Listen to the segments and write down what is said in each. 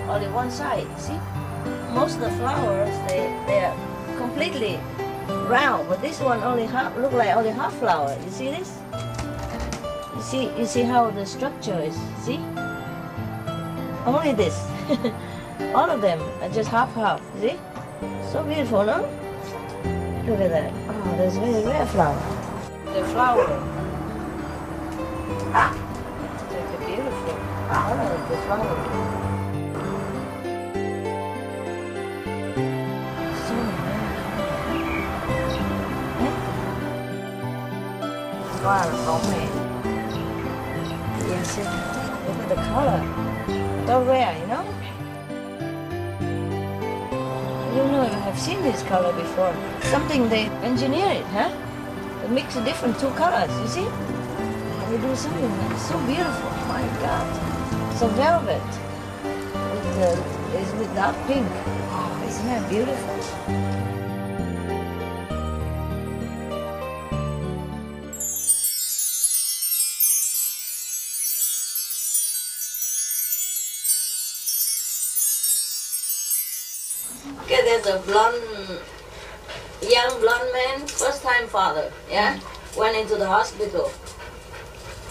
Only one side, see? Most of the flowers, they are completely round, but this one only half, look like only half flower. You see this? You see how the structure is, see? Only this. All of them are just half, see? So beautiful, no? Look at that. Oh, there's very rare flower. The flower. It's a beautiful color of the flower. Wow, homemade. Yes, look at the color. So rare, you know? I don't know if I've seen this color before. Something they engineer it, huh? They mix different two colors, you see? They do something that's so beautiful. My God. It's a velvet. It's with dark pink. Oh, isn't that beautiful? Okay, there's a young blonde man, first time father, yeah, went into the hospital,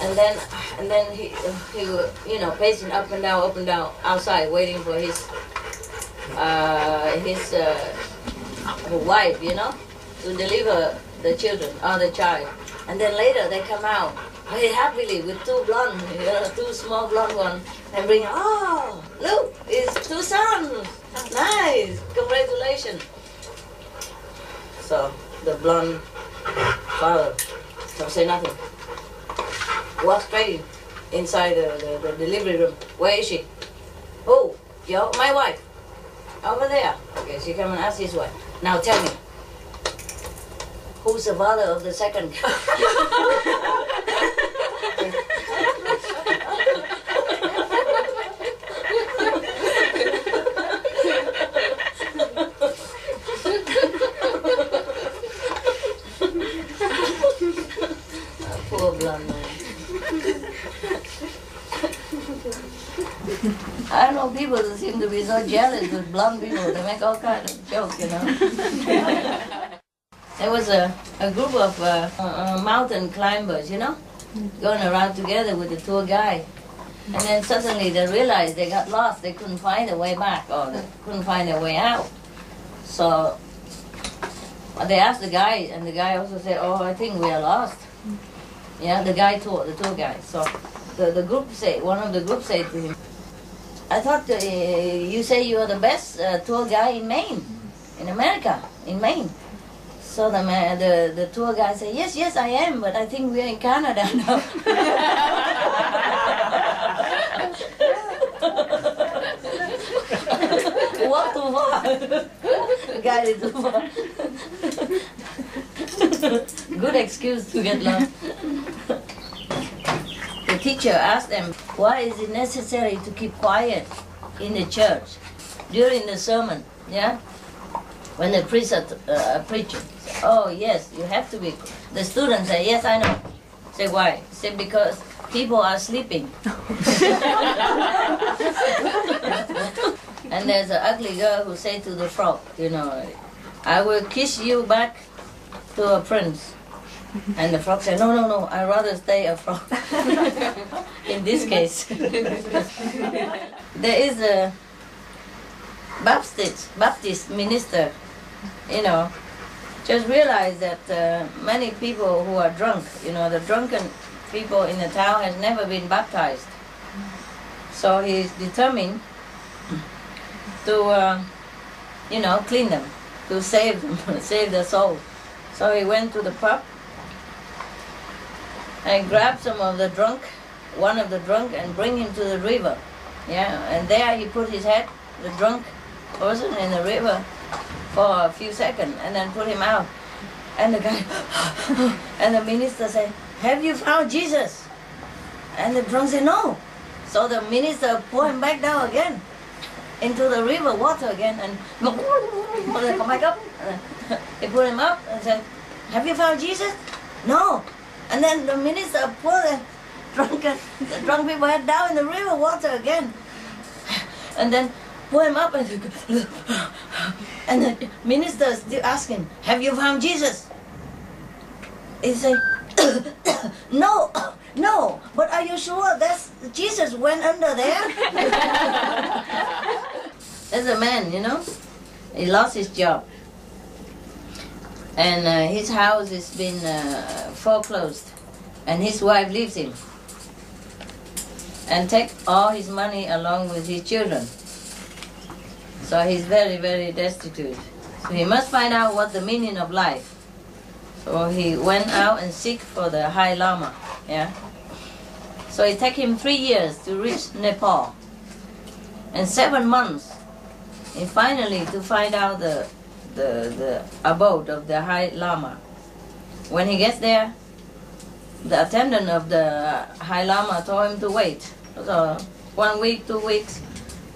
and then he you know, pacing up and down outside, waiting for his wife, you know, to deliver the children or the child, and then later they come out very happily with two blonde, you know, two small blonde ones, and bring, oh, look, it's two sons. Nice! Congratulations! So, the blonde father don't say nothing. Walk straight inside the delivery room. Where is she? Oh, my wife. Over there. Okay, she come and ask his wife. Now tell me, who's the father of the second? I know people that seem to be so jealous with blonde people. They make all kinds of jokes, you know. There was a group of mountain climbers, you know, going around together with the tour guide. And then suddenly they realized they got lost. They couldn't find a way back, or they couldn't find a way out. So they asked the guide, and the guy also said, oh, I think we are lost. Yeah, the tour guide. So the group said, one of the group said to him, I thought you say you are the best tour guide in Maine, in America, in Maine. So the tour guide said, yes, I am, but I think we're in Canada now. Walk too far. The guy is too far. Good excuse to get lost. The teacher asked them, why is it necessary to keep quiet in the church during the sermon? Yeah, when the priests are preaching. Oh yes, you have to be. The students say, yes, I know. Say why? Say because people are sleeping. And there's an ugly girl who said to the frog, you know, I will kiss you back to a prince. And the frog said, no, I'd rather stay a frog. In this case. There is a Baptist minister, you know, just realized that many people who are drunk, you know, the drunken people in the town has never been baptized. So he's determined to, you know, clean them, to save them, save their soul. So he went to the pub and grabbed some of the drunk, one of the drunk, and bring him to the river. Yeah, and there he put his head, the drunk person, in the river for a few seconds, and then put him out. And the guy, and the minister said, have you found Jesus? And the drunk said, no. So the minister put him back down again into the river water again and go, they come back up. They put him up and said, have you found Jesus? No. And then the minister put the drunk people head down in the river water again. And then put him up and the minister still asking, have you found Jesus? He said, no, no, but are you sure that's Jesus went under there? There's a man, you know, he lost his job. And his house has been foreclosed. And his wife leaves him. And take all his money along with his children. So he's very, very destitute. So he must find out what the meaning of life. So he went out and seek for the High Lama. Yeah. So it took him 3 years to reach Nepal. And 7 months, and finally to find out the abode of the High Lama. When he gets there, the attendant of the High Lama told him to wait. So 1 week, 2 weeks,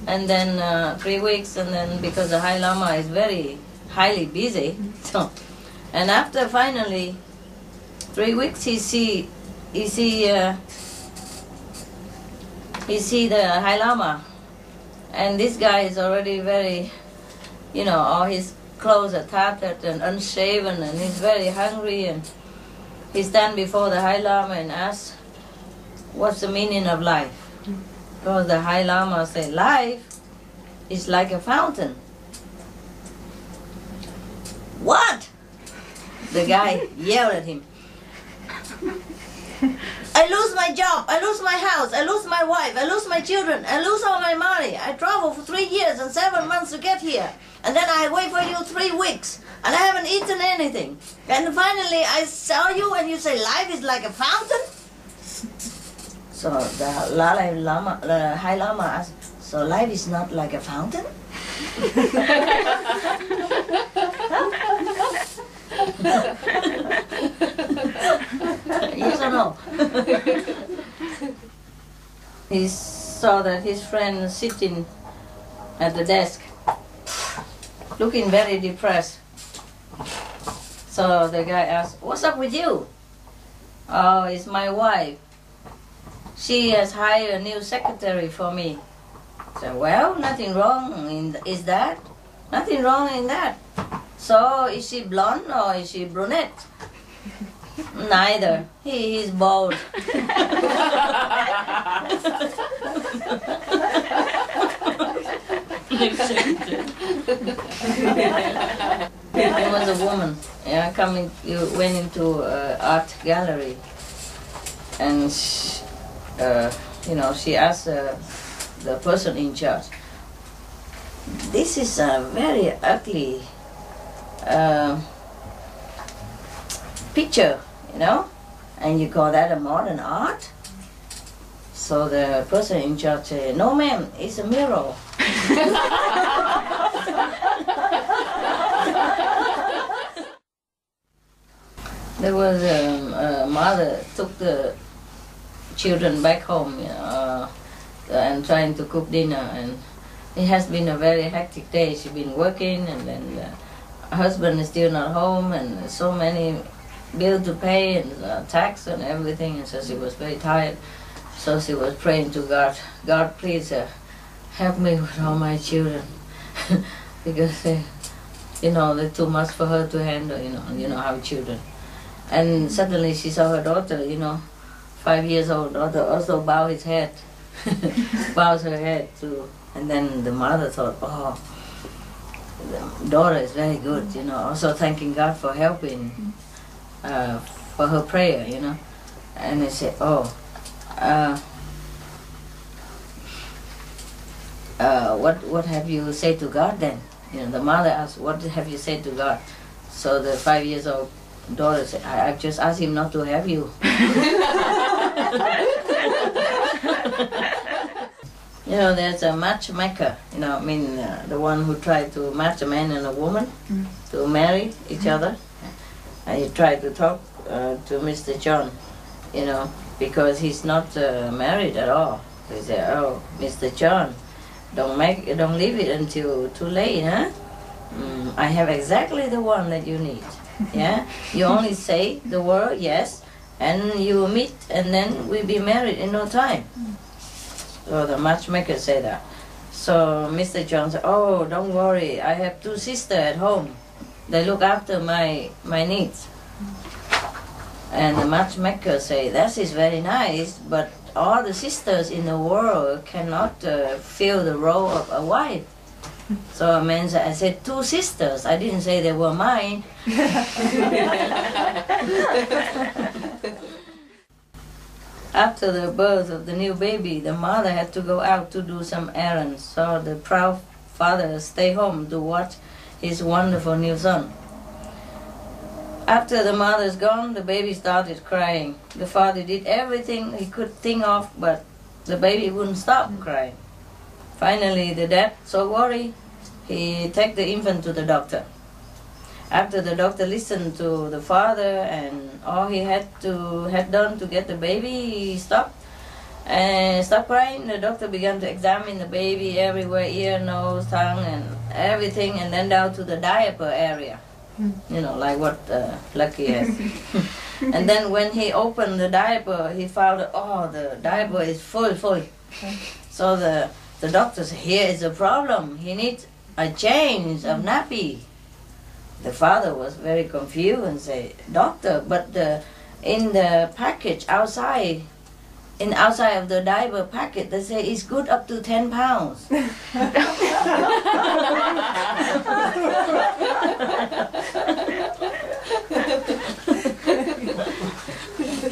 and then 3 weeks, and then because the High Lama is very highly busy, so, and after finally 3 weeks, he see the High Lama, and this guy is already very, you know, all his clothes are tattered and unshaven, and he's very hungry, and he stands before the High Lama and asks, what's the meaning of life? Because the High Lama said, life is like a fountain. What? The guy yelled at him. I lose my job, I lose my house, I lose my wife, I lose my children, I lose all my money. I traveled for 3 years and 7 months to get here. And then I wait for you 3 weeks, and I haven't eaten anything. And finally I saw you and you say life is like a fountain? So the High Lama asked, so life is not like a fountain? Yes or no? He saw that his friend sitting at the desk, looking very depressed. So the guy asked, what's up with you? Oh, it's my wife. She has hired a new secretary for me. So, well, nothing wrong in that. Nothing wrong in that. So, is she blonde or is she brunette? Neither. He is bald. There was a woman, yeah, went into an art gallery, and you know, she asked the person in charge, this is a very ugly picture, you know, and you call that a modern art? So the person in charge said, no ma'am, it's a mural. There was a mother took the children back home, you know, and trying to cook dinner, and it has been a very hectic day. She's been working, and then the husband is still not home, and so many bills to pay, and tax and everything, and so she was very tired. So she was praying to God, God, please help me with all my children, because you know, they're too much for her to handle. You know how children. And suddenly she saw her daughter, you know, 5 years old daughter, also bow his head, bows her head too. And then the mother thought, oh, the daughter is very good, you know, also thanking God for helping, for her prayer, you know. And they said, oh, what have you said to God then? You know, the mother asked, what have you said to God? So the 5 years old daughter said, I just asked him not to have you. You know, there's a matchmaker, you know, I mean, the one who tried to match a man and a woman to marry each other. And he tried to talk to Mr. John, you know, because he's not married at all. He said, oh, Mr. John, Don't leave it until too late, huh? I have exactly the one that you need. Yeah, you only say the word yes, and you will meet, and then we'll be married in no time. So the matchmaker said that. So Mr. John said, oh, don't worry, I have 2 sisters at home. They look after my needs. And the matchmaker said, that is very nice, but all the sisters in the world cannot fill the role of a wife. So a man said, I said 2 sisters. I didn't say they were mine. After the birth of the new baby, the mother had to go out to do some errands. So the proud father stayed home to watch his wonderful new son. After the mother's gone, the baby started crying. The father did everything he could think of, but the baby wouldn't stop crying. Finally, the dad, so worried, he took the infant to the doctor. After the doctor listened to the father and all he had done to get the baby stopped crying, the doctor began to examine the baby everywhere, ear, nose, tongue, and everything, and then down to the diaper area. You know, like what Lucky has. And then when he opened the diaper, he found, oh, the diaper is full. So the doctor said, here is the problem. He needs a change of nappy. The father was very confused and said, doctor, but in the package outside of the diaper packet, they say it's good up to 10 pounds.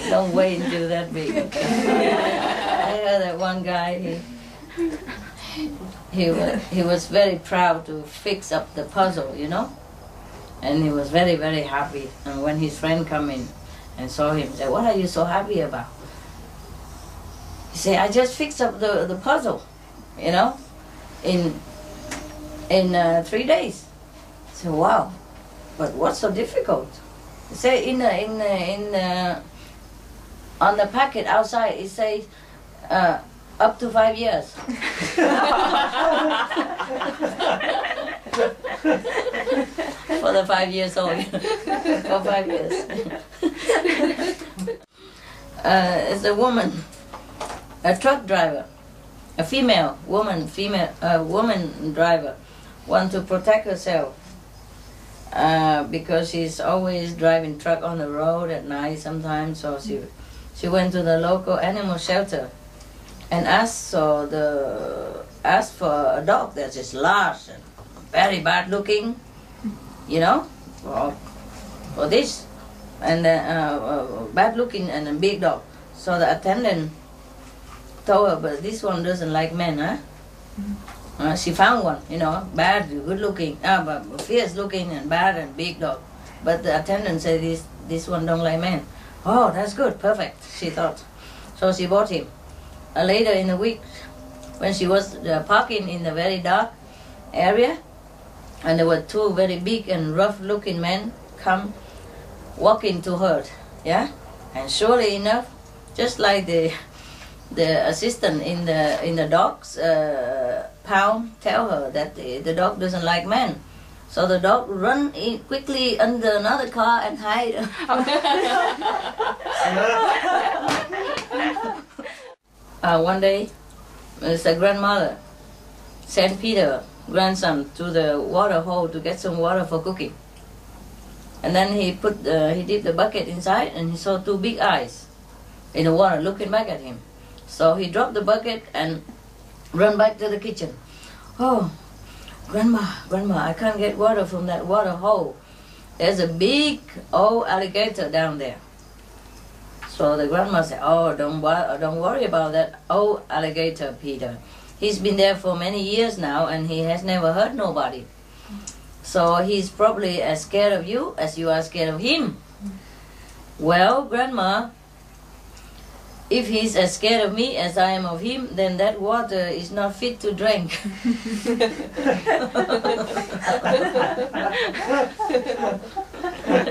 Don't wait until that big. I heard that one guy, he was very proud to fix up the puzzle, you know, and he was very, very happy. And when his friend come in and saw him, said, what are you so happy about? He said, I just fixed up the puzzle, you know, in 3 days. I said, wow, but what's so difficult? He said, on the packet outside, it says up to 5 years. For the 5 years old. For 5 years. It's a woman, a truck driver, a woman driver, want to protect herself because she's always driving truck on the road at night sometimes. So she went to the local animal shelter and asked for a dog that is large and very bad looking, you know, for this, and bad looking and a big dog. So the attendant told her, but this one doesn't like men, huh? She found one, you know, bad, good looking, but fierce looking and bad and big dog. But the attendant said this one don't like men. Oh, that's good, perfect, she thought. So she bought him. Later in the week, when she was parking in the very dark area, and there were 2 very big and rough-looking men come walking to her, yeah. And surely enough, just like the assistant in the dog's pound tell her that the dog doesn't like men. So the dog run in quickly under another car and hide. One day, the grandmother sent Peter, grandson, to the water hole to get some water for cooking. And then he dipped the bucket inside, and he saw 2 big eyes in the water looking back at him. So he dropped the bucket and ran back to the kitchen. Oh, Grandma, I can't get water from that water hole. There's a big old alligator down there. So the grandma said, oh, don't worry about that old alligator, Peter. He's been there for many years now, and he has never hurt nobody. So he's probably as scared of you as you are scared of him. Well, Grandma, if he's as scared of me as I am of him, then that water is not fit to drink.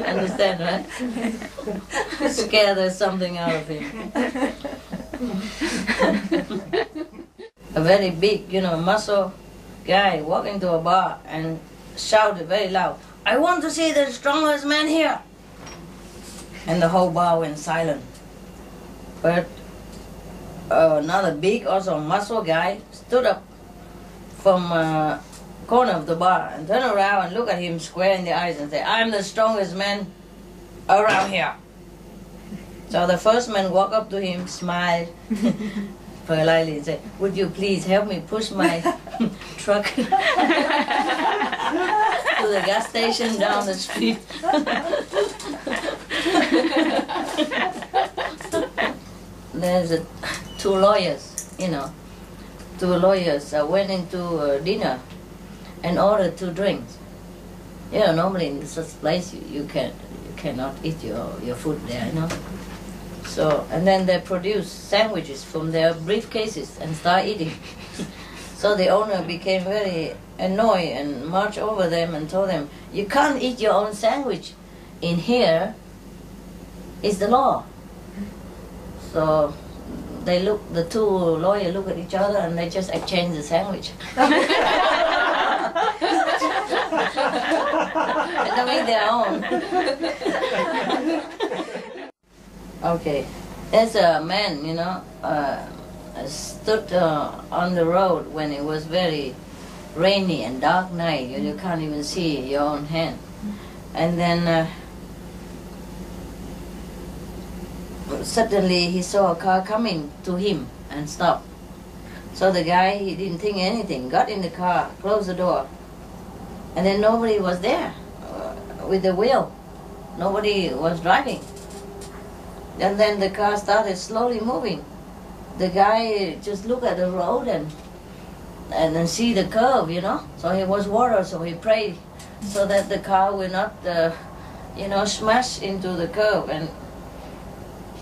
Understand, right? Scare there's something out of him. a very big, muscle guy walk into a bar and shouted very loud, "I want to see the strongest man here." And the whole bar went silent. But another big, also muscle guy stood up from corner of the bar and turned around and looked at him square in the eyes and said, "I'm the strongest man around here." So the first man walked up to him, smiled politely and said, "Would you please help me push my truck to the gas station down the street?" There's two lawyers, went into dinner and ordered 2 drinks. Normally in such place you cannot eat your food there, So, and then they produce sandwiches from their briefcases and start eating. So the owner became very annoyed and marched over them and told them, "You can't eat your own sandwich. In here is the law." So the 2 lawyers look at each other and they just exchange the sandwich. And they make their own. Okay, there's a man, stood on the road when it was very rainy and dark night. You can't even see your own hand. And then suddenly he saw a car coming to him and stopped. So the guy, he didn't think anything, got in the car, closed the door, and then nobody was there with the wheel. Nobody was driving. And then the car started slowly moving. The guy just looked at the road and then see the curve, So he was worried, so he prayed so that the car will not, smash into the curve.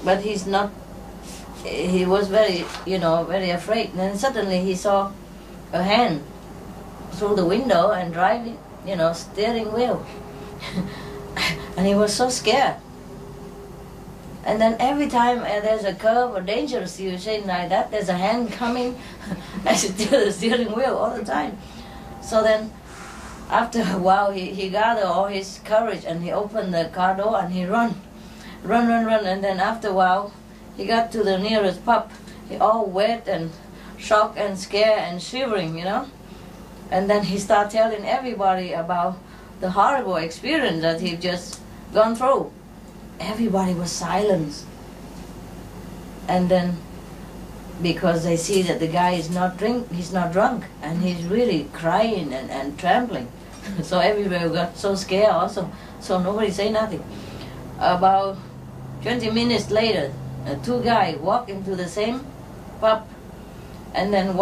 But he's not. He was very, very afraid. And then suddenly he saw a hand through the window and driving, steering wheel. And he was so scared. And then every time there's a curve or dangerous situation like that, there's a hand coming and steer the steering wheel all the time. So then, after a while, he gathered all his courage and he opened the car door and he run. And then after a while, he got to the nearest pub. He all wet and shocked and scared and shivering, And then he started telling everybody about the horrible experience that he'd just gone through. Everybody was silent. And then, because they see that the guy is he's not drunk, and he's really crying and trembling. So everybody got so scared also. So nobody say nothing. About 20 minutes later, 2 guys walk into the same pub, and then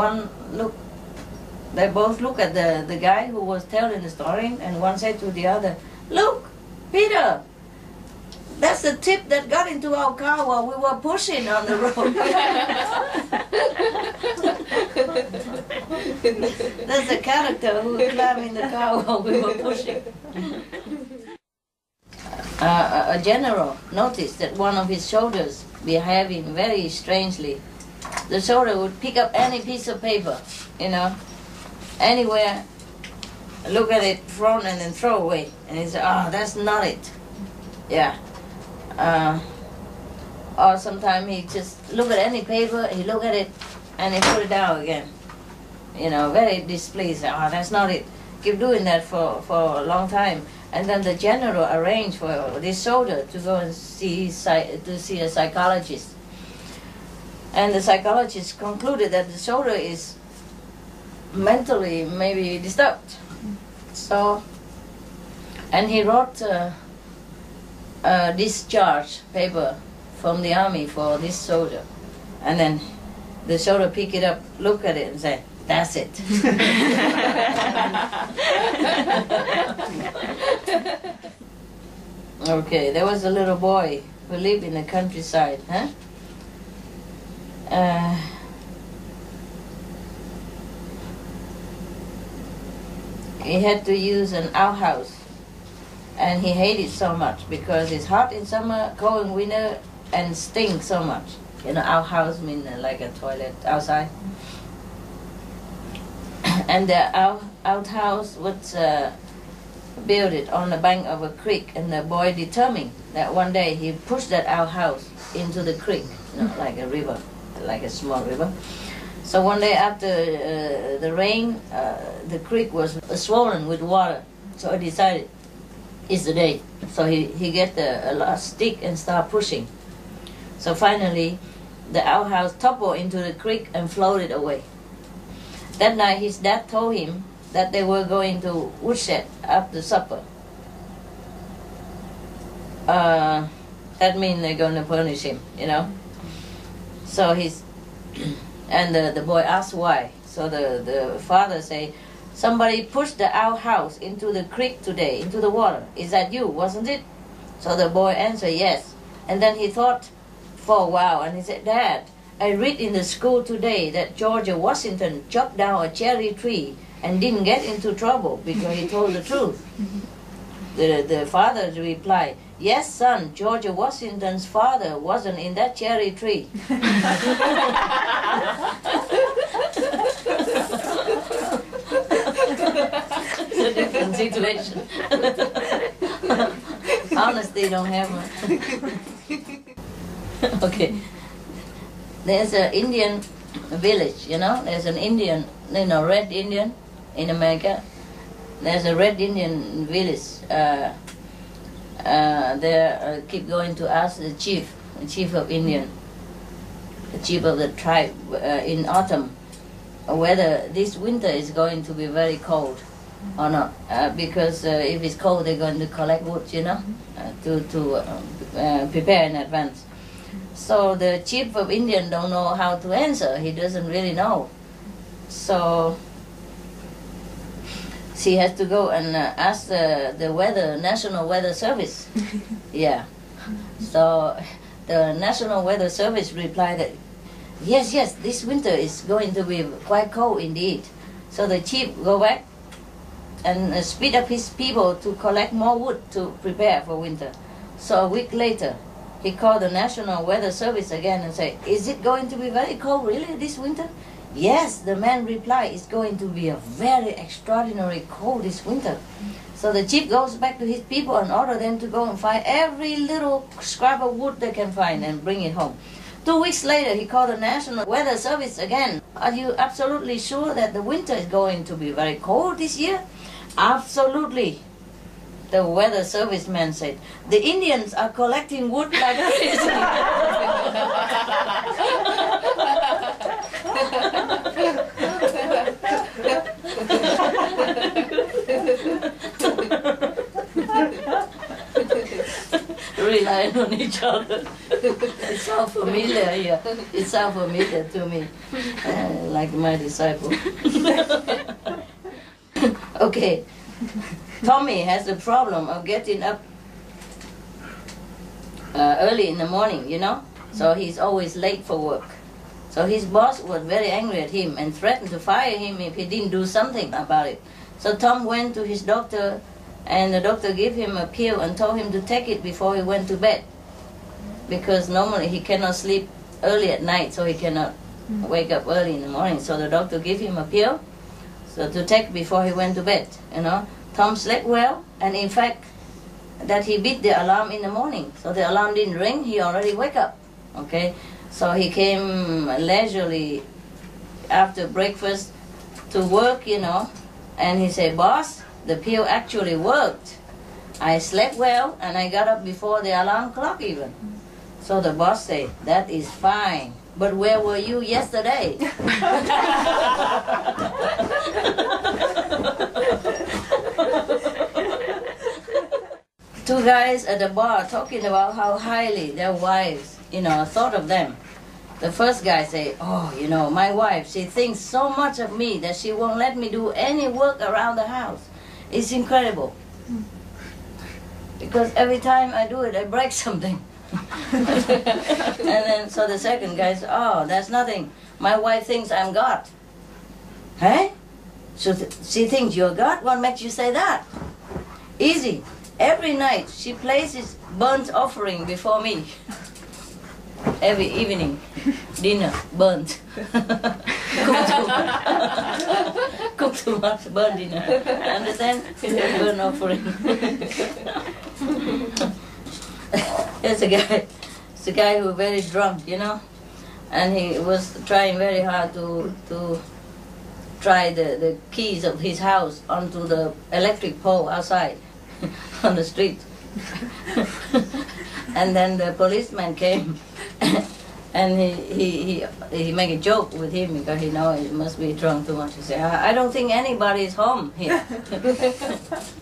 they both look at the guy who was telling the story, and one said to the other, "Look, Peter, that's the tip that got into our car while we were pushing on the road." That's the character who climbed in the car while we were pushing. A general noticed that one of his soldiers behaving very strangely. The soldier would pick up any piece of paper, anywhere, look at it, thrown, and then throw away. And he said, "Oh, that's not it." Yeah. Or sometimes he just look at any paper, he look at it, and he put it down again. Very displeased. "Oh, that's not it." Keep doing that for a long time. And then the general arranged for this soldier to go and see a psychologist. And the psychologist concluded that the soldier is mentally maybe disturbed. So, and he wrote a discharge paper from the army for this soldier. And then the soldier pick it up, look at it and say, "That's it." Okay, there was a little boy who lived in the countryside. He had to use an outhouse, and he hated it so much because it's hot in summer, cold in winter, and stinks so much. Outhouse means like a toilet outside. And the outhouse was built it on the bank of a creek, and the boy determined that one day he pushed that outhouse into the creek, like a river, like a small river. So one day after the rain, the creek was swollen with water. So he decided, it's the day. So he get a large stick and start pushing. So finally, the outhouse toppled into the creek and floated away. That night, his dad told him that they were going to woodshed after supper. That means they're going to punish him, So and the boy asked why. So the father say, somebody pushed the outhouse into the creek today, into the water. Is that you, wasn't it? So the boy answered yes. And then he thought for a while, and he said, Dad, I read in the school today that George Washington chopped down a cherry tree and didn't get into trouble because he told the truth. The father replied, yes, son, George Washington's father wasn't in that cherry tree. It's a different situation. Honesty don't have one. Okay. There's an Indian village, There's an Indian, red Indian in America. There's a red Indian village. They keep going to ask the chief of Indian, the chief of the tribe in autumn, whether this winter is going to be very cold or not. Because if it's cold, they're going to collect wood, to prepare in advance. So the chief of Indian don't know how to answer. He doesn't really know. So she has to go and ask the weather, National Weather Service. Yeah. So the National Weather Service replied that, yes, this winter is going to be quite cold indeed. So the chief go back and speed up his people to collect more wood to prepare for winter. So a week later, he called the National Weather Service again and said, is it going to be very cold really this winter? Yes, the man replied, it's going to be a very extraordinary cold this winter. So the chief goes back to his people and order them to go and find every little scrap of wood they can find and bring it home. 2 weeks later, he called the National Weather Service again. Are you absolutely sure that the winter is going to be very cold this year? Absolutely. The weather service man said, the Indians are collecting wood like crazy. Relying on each other. It's all familiar here. It's all familiar to me, like my disciple. Okay. Tommy has the problem of getting up early in the morning, So he's always late for work. So his boss was very angry at him and threatened to fire him if he didn't do something about it. So Tom went to his doctor, and the doctor gave him a pill and told him to take it before he went to bed. Because normally he cannot sleep early at night, so he cannot wake up early in the morning. So the doctor gave him a pill to take before he went to bed, Tom slept well, and in fact, that he beat the alarm in the morning. So the alarm didn't ring, he already wake up, okay? So he came leisurely after breakfast to work, and he said, boss, the pill actually worked. I slept well, and I got up before the alarm clock even. So the boss said, that is fine, but where were you yesterday? Two guys at the bar talking about how highly their wives, thought of them. The first guy say, oh, my wife, she thinks so much of me that she won't let me do any work around the house. It's incredible. Because every time I do it, I break something. And then, so the second guy says, oh, that's nothing. My wife thinks I'm God. Hey? So she thinks you're God? What makes you say that? Easy. Every night she places burnt offering before me. Every evening, dinner, burnt. cook too much, burn dinner. Understand? Burn offering. There's a guy who was very drunk, you know, and he was trying very hard to try the keys of his house onto the electric pole outside on the street. And then the policeman came and he made a joke with him because he know he must be drunk too much. He said, I don't think anybody is home here.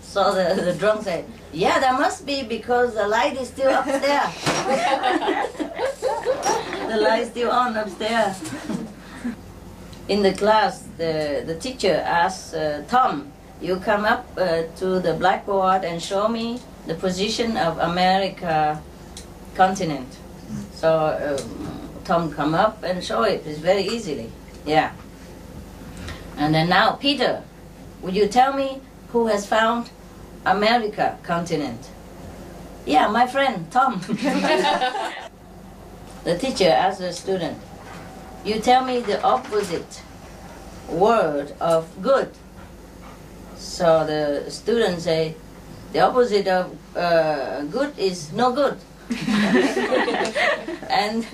So the drunk said, yeah, there must be because the light is still upstairs. The light is still on upstairs. In the class, the teacher asked Tom, you come up to the blackboard and show me the position of America continent. So Tom come up and show it. It's very easily. Yeah. And then now, Peter, would you tell me who has found America continent? Yeah, my friend, Tom. The teacher asked the student, you tell me the opposite word of good. So the student say, the opposite of good is no good. and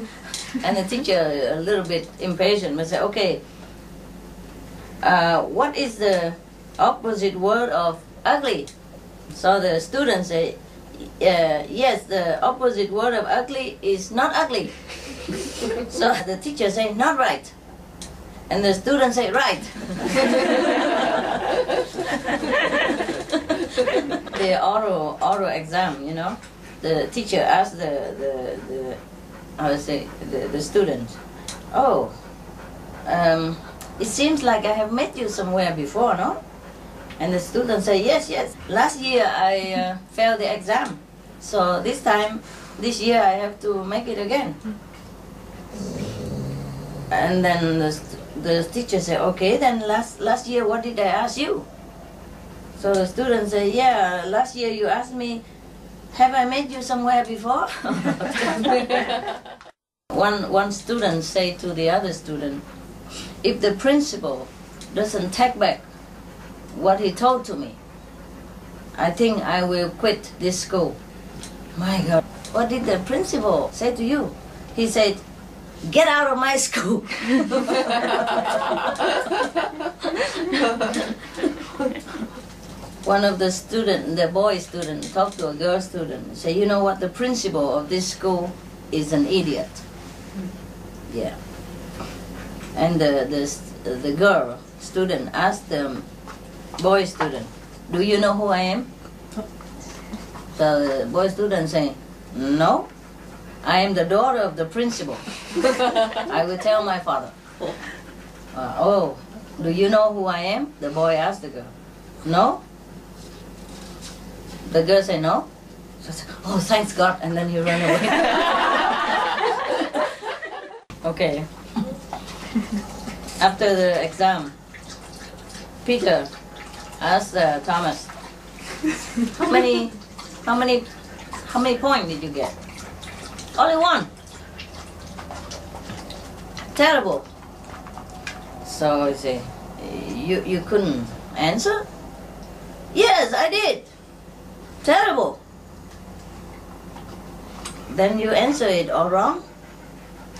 the teacher, a little bit impatient, but say, okay, what is the opposite word of ugly? So the student say, yes, the opposite word of ugly is not ugly. So the teacher say, not right. And the student say, right. The oral exam, you know, the teacher asked the student, oh, it seems like I have met you somewhere before, no? And the student say, yes, last year I failed the exam, so this year I have to make it again. And then the teacher say, okay, then last year what did I ask you? So the student say, yeah, last year you asked me, have I met you somewhere before? One student say to the other student, if the principal doesn't take back what he told to me, I think I will quit this school. My God, what did the principal say to you? He said, get out of my school. One of the students, the boy student, talked to a girl student and said, you know what, the principal of this school is an idiot. Yeah. And the girl student asked the boy student, do you know who I am? So the boy student saying, no, I am the daughter of the principal. I will tell my father. Oh, do you know who I am? The boy asked the girl. No? The girl said no. So said, oh, thanks God, and then he ran away. Okay. After the exam, Peter asked Thomas, how many points did you get? Only one. Terrible. So he said, you couldn't answer? Yes, I did. Terrible. Then you answer it all wrong?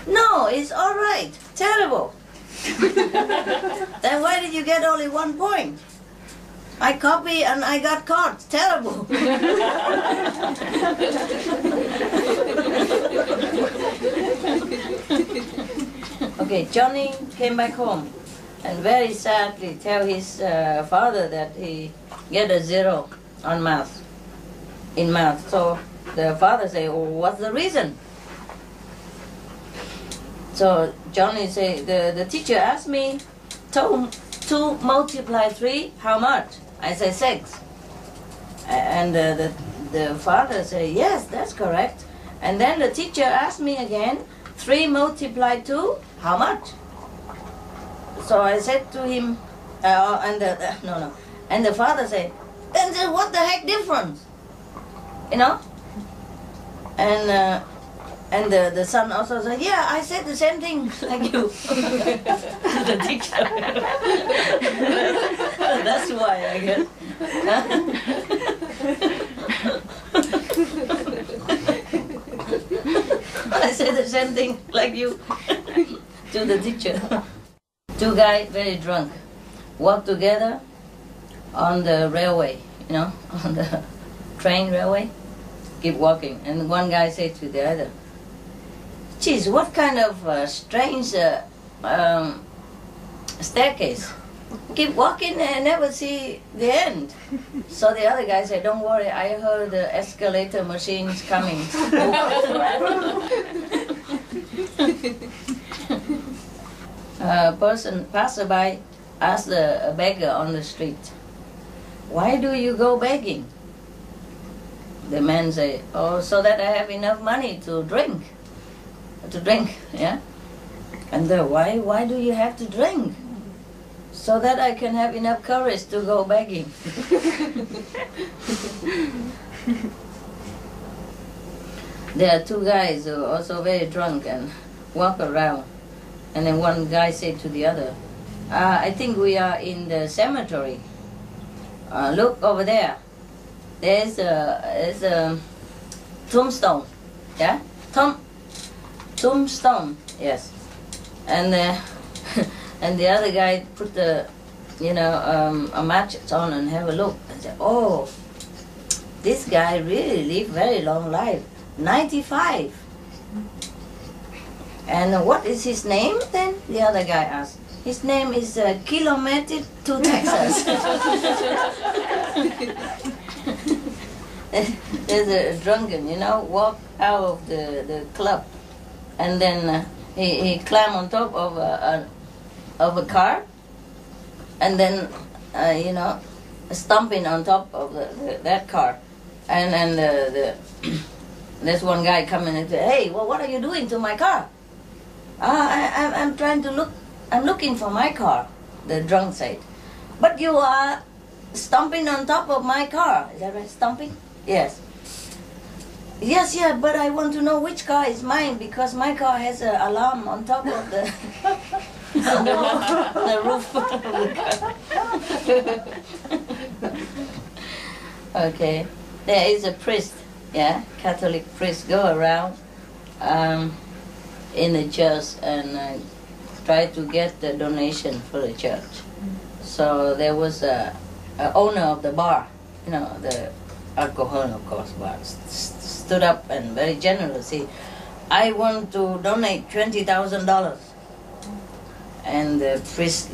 No, it's all right. Terrible. Then why did you get only 1 point? I copied and I got caught. Terrible. Okay, Johnny came back home and very sadly tell his father that he get a 0 on math, in math. So the father say, oh, what's the reason? So Johnny say, the teacher asked me, 2 multiply 3, how much? I say 6. And the father say, yes, that's correct. And then the teacher asked me again, 3 multiply 2, how much? So I said to him, and the father said, then what the heck difference? You know? And And the son also said, yeah, I said the same thing like you to the teacher. That's why, I guess. I said the same thing like you to the teacher. Two guys, very drunk, walk together on the railway, on the train railway, keep walking. And one guy said to the other, geez, what kind of strange staircase. Keep walking and never see the end. So the other guy said, don't worry, I heard the escalator machines coming. A passerby asked a beggar on the street, why do you go begging? The man said, oh, so that I have enough money to drink. Yeah? And why do you have to drink? So that I can have enough courage to go begging. There are two guys who are also very drunk and walk around. And then one guy said to the other, I think we are in the cemetery. Look over there. There's a tombstone. Yeah? Tombstone, yes. And and the other guy put a match on and have a look and said, oh, this guy really lived very long life, 95. And what is his name then? The other guy asked. His name is Kilometer to Texas. There's a drunken, walk out of the club, and then he climbed on top of a car, and then stomping on top of that car, and then there's one guy coming and say, hey, well, what are you doing to my car? I'm trying to look. I'm looking for my car. The drunk said, but you are stomping on top of my car. Is that right? Stomping? Yes. Yes, yeah, but I want to know which car is mine because my car has an alarm on top of the the roof of the car. Okay. There is a priest, Catholic priest, go around in the church and try to get the donation for the church. So there was a owner of the bar, the alcohol, of course, bar, stood up and very generous. I want to donate $20,000. And the priest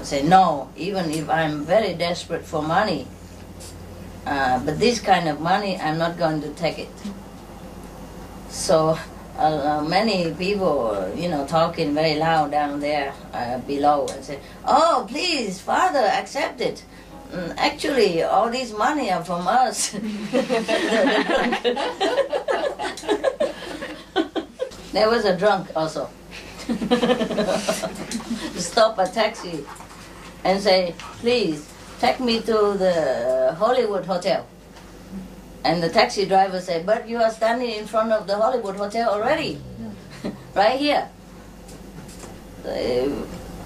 said, no, even if I'm very desperate for money, but this kind of money, I'm not going to take it. So many people, talking very loud down there below and say, oh, please, Father, accept it. Actually, all this money are from us. There was a drunk also. Stop a taxi and say, please, take me to the Hollywood Hotel. And the taxi driver said, but you are standing in front of the Hollywood Hotel already, right here.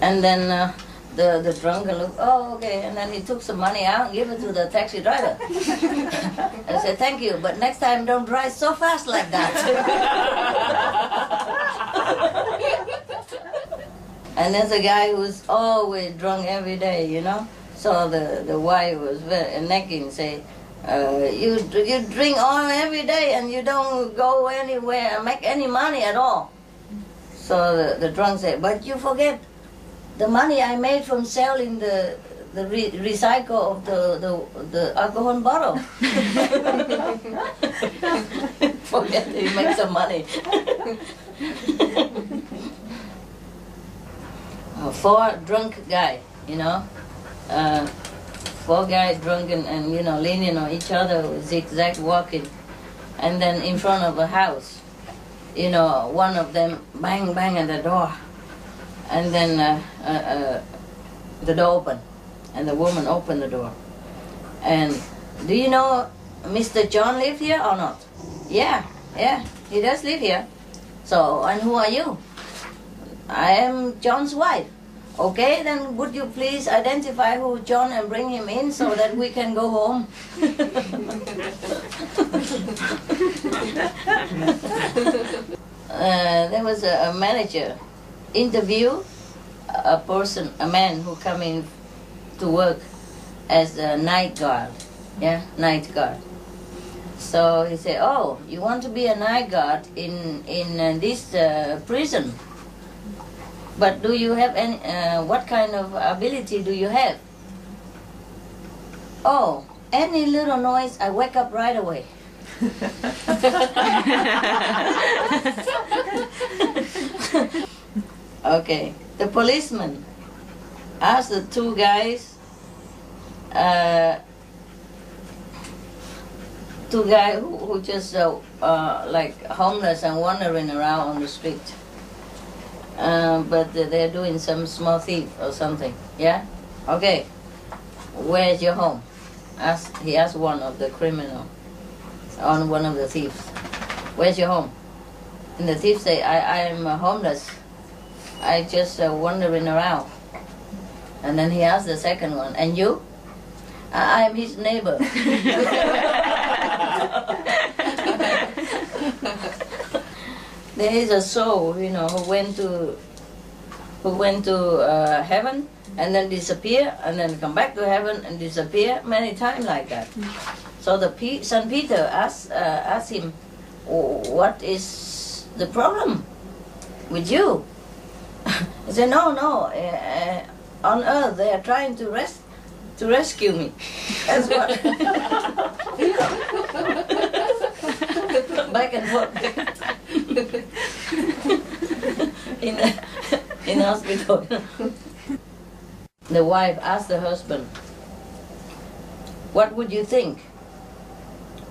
And then the drunken looked, oh, okay, and then he took some money out and gave it to the taxi driver. I said, thank you, but next time don't drive so fast like that. And there's a guy who's always drunk every day, So the wife was very nagging, say, you drink all every day and you don't go anywhere and make any money at all. So the drunk said, but you forget the money I made from selling the recycle of the alcohol bottle. Forget he makes some money. Four drunk guy, four guys drunk and leaning on each other, zigzag walking, and then in front of a house, one of them bang at the door, and then the door opened, and the woman opened the door, and do you know Mr. John live here or not? Yeah, he does live here. So, and who are you? I am John's wife. Okay, then would you please identify who John and bring him in so that we can go home? There was a manager interview a man who come in to work as a night guard. Yeah, night guard. So he said, "Oh, you want to be a night guard in this prison? But do you have any? What kind of ability do you have?" "Oh, any little noise, I wake up right away." Okay, the policeman asked the two guys. Two guys who just like homeless and wandering around on the street. But they're doing some small thief or something. Yeah? Okay. Where's your home? He asked one of the criminal, on one of the thieves. Where's your home? And the thief say, I am homeless. I just wandering around. And then he asked the second one, and you? I'm his neighbor. There is a soul, who went to heaven and then disappear and then come back to heaven and disappear many times like that. So the Saint Peter asked him, "What is the problem with you?" He said, "No, on earth they are trying to rescue me." That's what. Back and forth. in hospital. The wife asked the husband, "What would you think?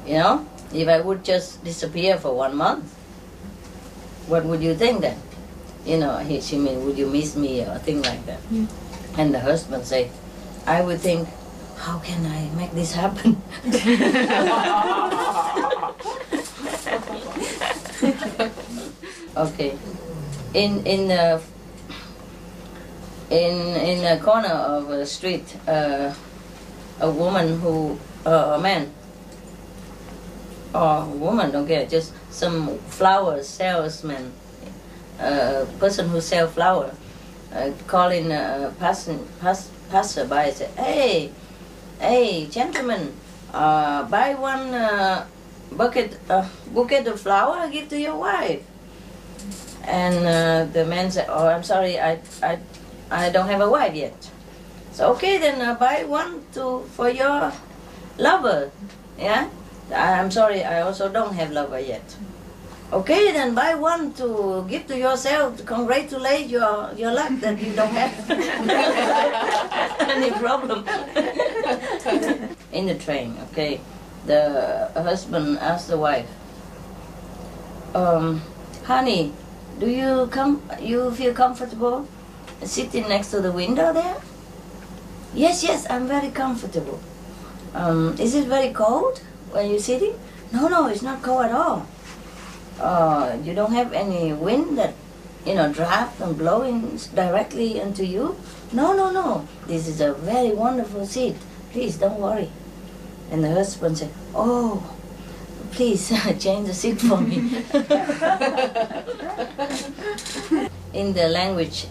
If I would just disappear for 1 month, what would you think then? She mean, would you miss me or thing like that?" And the husband said, "I would think, how can I make this happen?" Okay. In a corner of a street, a woman a man, or a woman, don't care, just some flower salesman, person who sell flower, calling passerby, say, hey, gentlemen, buy one bouquet of flower, give to your wife." And the man said, "Oh, I'm sorry, I don't have a wife yet." So, "Okay, then buy one for your lover." Yeah? "I'm sorry, I also don't have lover yet." "Okay, then buy one to give to yourself to congratulate your luck that you don't have any problem." In the train, okay, the husband asked the wife, "Honey, do you feel comfortable sitting next to the window there?" Yes, I'm very comfortable." Is it very cold when you're sitting?" No, it's not cold at all." You don't have any wind that, draft and blowing directly into you?" No. This is a very wonderful seat. Please don't worry." And the husband said, "Oh, please change the seat for me." In the language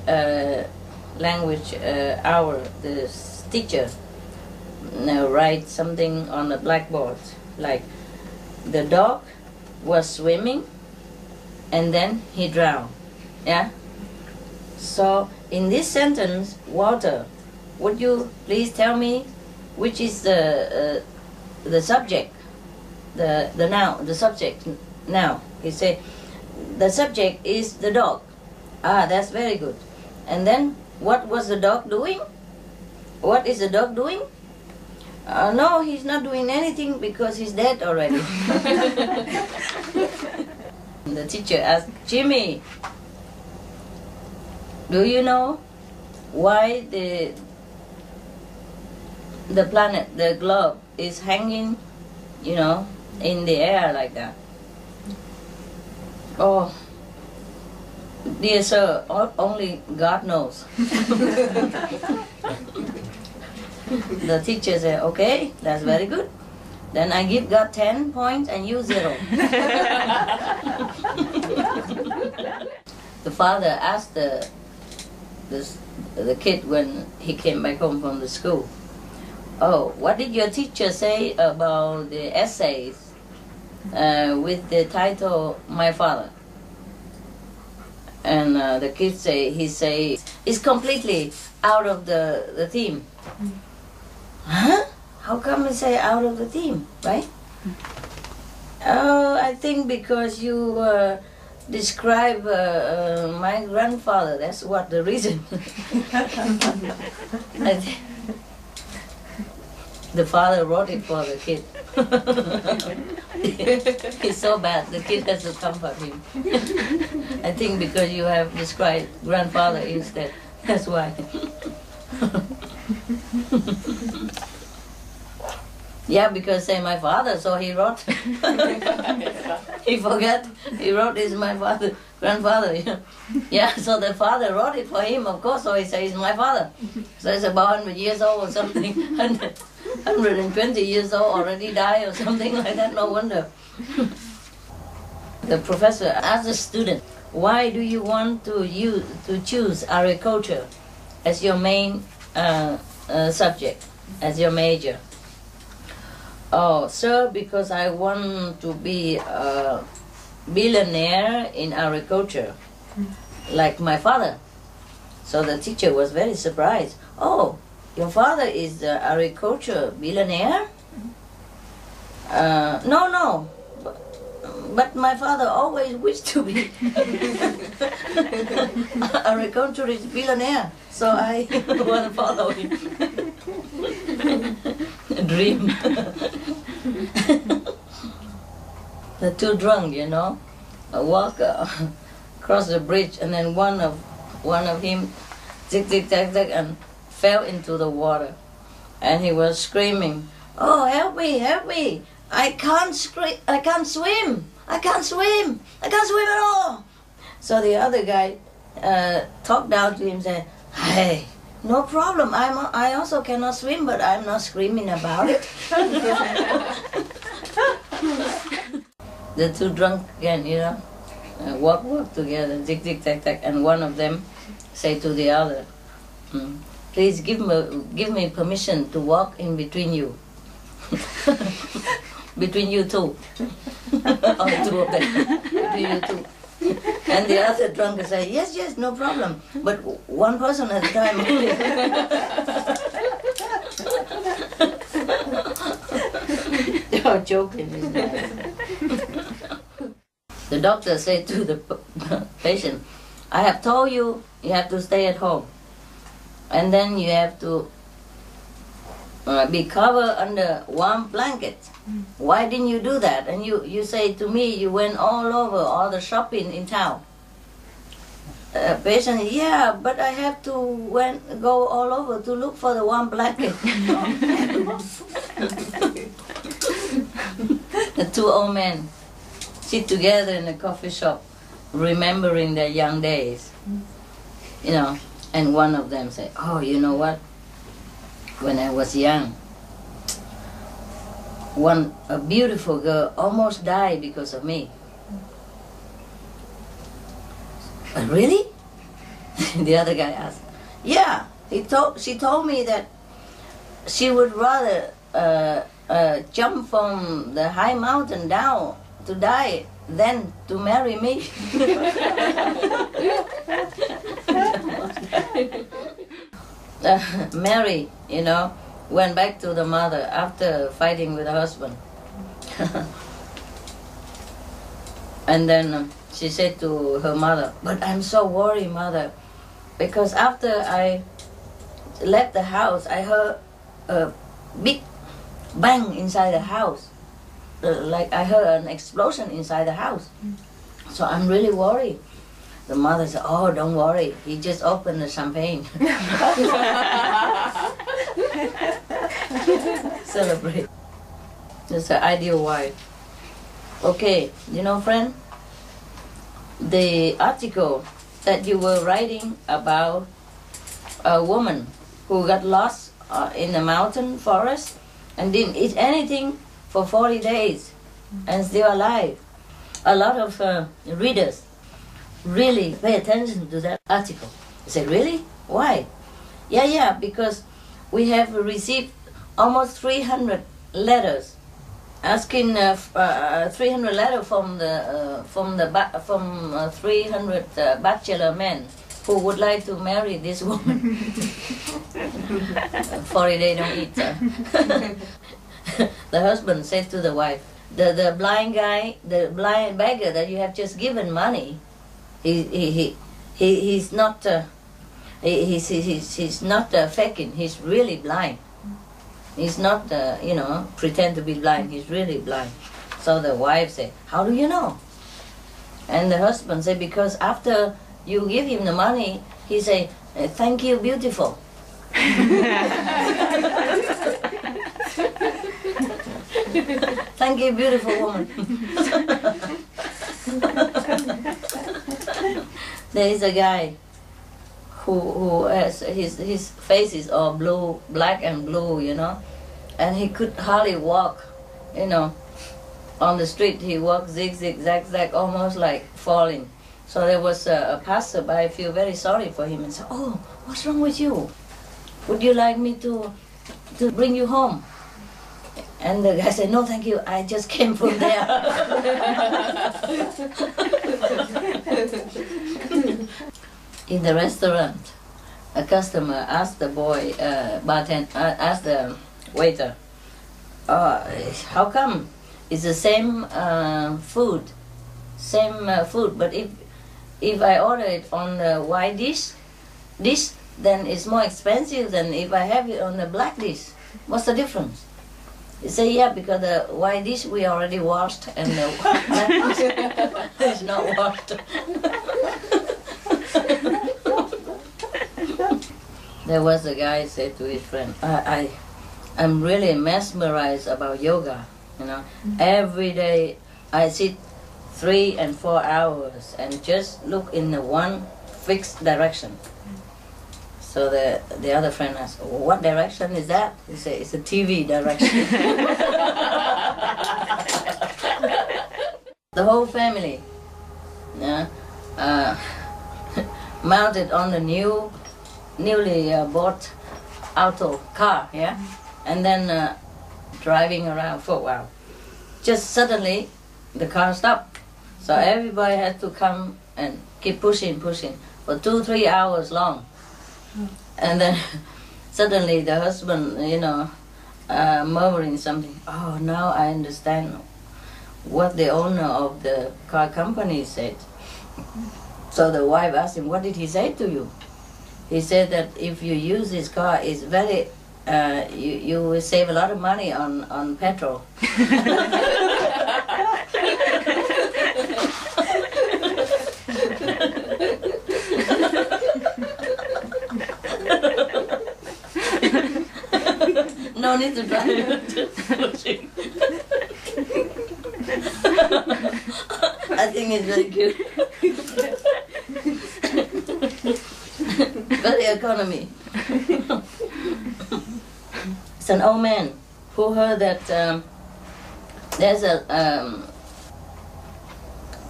hour, the teacher write something on the blackboard, like, "The dog was swimming and then he drowned." Yeah? So in this sentence, water, would you please tell me which is the subject, the noun, the subject now? He said, "The subject is the dog." That's very good. And then, what was the dog doing? What is the dog doing? No, he's not doing anything because he's dead already. The teacher asked, "Jimmy, do you know why the planet, the globe, is hanging, in the air like that?" "Oh, Dear sir, only God knows. The teacher said, okay, that's very good. Then I give God 10 points and you 0. The father asked the kid when he came back home from the school, oh, what did your teacher say about the essays with the title, My Father? And the kid he say, it's completely out of the theme. Huh? How come you say out of the theme, right? Oh, I think because you describe my grandfather. That's what the reason. The father wrote it for the kid. It's so bad, the kid has to comfort him. I think because you have described grandfather instead. That's why. Yeah, because say my father, so he wrote. He forgot. He wrote is my father, grandfather. You know? Yeah, so the father wrote it for him, of course. So he says my father. So it's about 100 years old or something. 120 years old, already died or something like that. No wonder. The professor asked the student, "Why do you want to choose agriculture as your main subject, as your major?" Oh, sir, because I want to be a billionaire in agriculture, like my father. So the teacher was very surprised. Oh, your father is the agriculture billionaire? No. But my father always wished to be agriculturist billionaire, so I want to follow him. Dream. The two drunk, you know, walk across the bridge, and then one of him zig zig zag zag and fell into the water, and he was screaming, "Oh, help me! Help me! I can't swim! I can't swim! I can't swim at all!" So the other guy talked down to him, said, "Hey, no problem. I also cannot swim, but I'm not screaming about it." The two drunk again, you know, walk together, zig zig zag zag, and one of them say to the other, "Please give me permission to walk in between you." Between you two. Or two of them. Between you two. And the other drunk say, yes, no problem. But one person at a time only. They are joking. The doctor said to the patient, "I have told you have to stay at home. And then you have to be covered under warm blankets. Why didn't you do that? And you say to me you went all over all the shopping in town." Patient, yeah, but I have to go all over to look for the warm blanket. The two old men sit together in a coffee shop, remembering their young days, you know. And one of them say, "Oh, you know what? When I was young, a beautiful girl almost died because of me." Really? The other guy asked. Yeah, she told me that she would rather jump from the high mountain down to die than to marry me. Mary, you know, went back to the mother after fighting with her husband. And then she said to her mother, "But I'm so worried, mother, because after I left the house, I heard a big bang inside the house. Like I heard an explosion inside the house. So I'm really worried." The mother said, "Oh, don't worry. He just opened the champagne." Celebrate. That's the ideal wife. Okay, you know, friend, the article that you were writing about a woman who got lost in the mountain forest and didn't eat anything for 40 days and still alive. A lot of readers really pay attention to that article. They say, really? Why? Yeah, because we have received almost 300 letters asking 300 letters from 300 bachelor men who would like to marry this woman. 40 days don't eat. The husband said to the wife, the blind guy, the blind beggar that you have just given money, he's not he's not faking. He's really blind. He's not pretend to be blind. He's really blind. So the wife said, how do you know? And the husband said, because after you give him the money, he say, thank you, beautiful. Thank you, beautiful woman. There is a guy who has his face is all blue, black and blue, and he could hardly walk, on the street. He walked zig, zag, almost like falling. So there was a passerby feel very sorry for him and said, oh, what's wrong with you? Would you like me to bring you home? And the guy said, no, thank you, I just came from there. In the restaurant, a customer asked the boy, asked the waiter, how come it's the same food, but if I order it on the white dish, then it's more expensive than if I have it on the black dish. What's the difference? He say, yeah, because the white dish we already washed and the black dish is not washed. There was a guy said to his friend, I'm really mesmerized about yoga. Every day I sit 3 and 4 hours and just look in the one fixed direction. So the other friend asked, what direction is that? He said, it's a TV direction. The whole family mounted on the newly bought auto car, and then driving around for a while. Just suddenly the car stopped. So everybody had to come and keep pushing for 2-3 hours long. And then suddenly the husband, murmuring something, oh, now I understand what the owner of the car company said. So the wife asked him, what did he say to you? He said that if you use this car, it's very, you will save a lot of money on petrol. No need to drive. I think it's very cute. Very economy. It's an old man who heard that there's a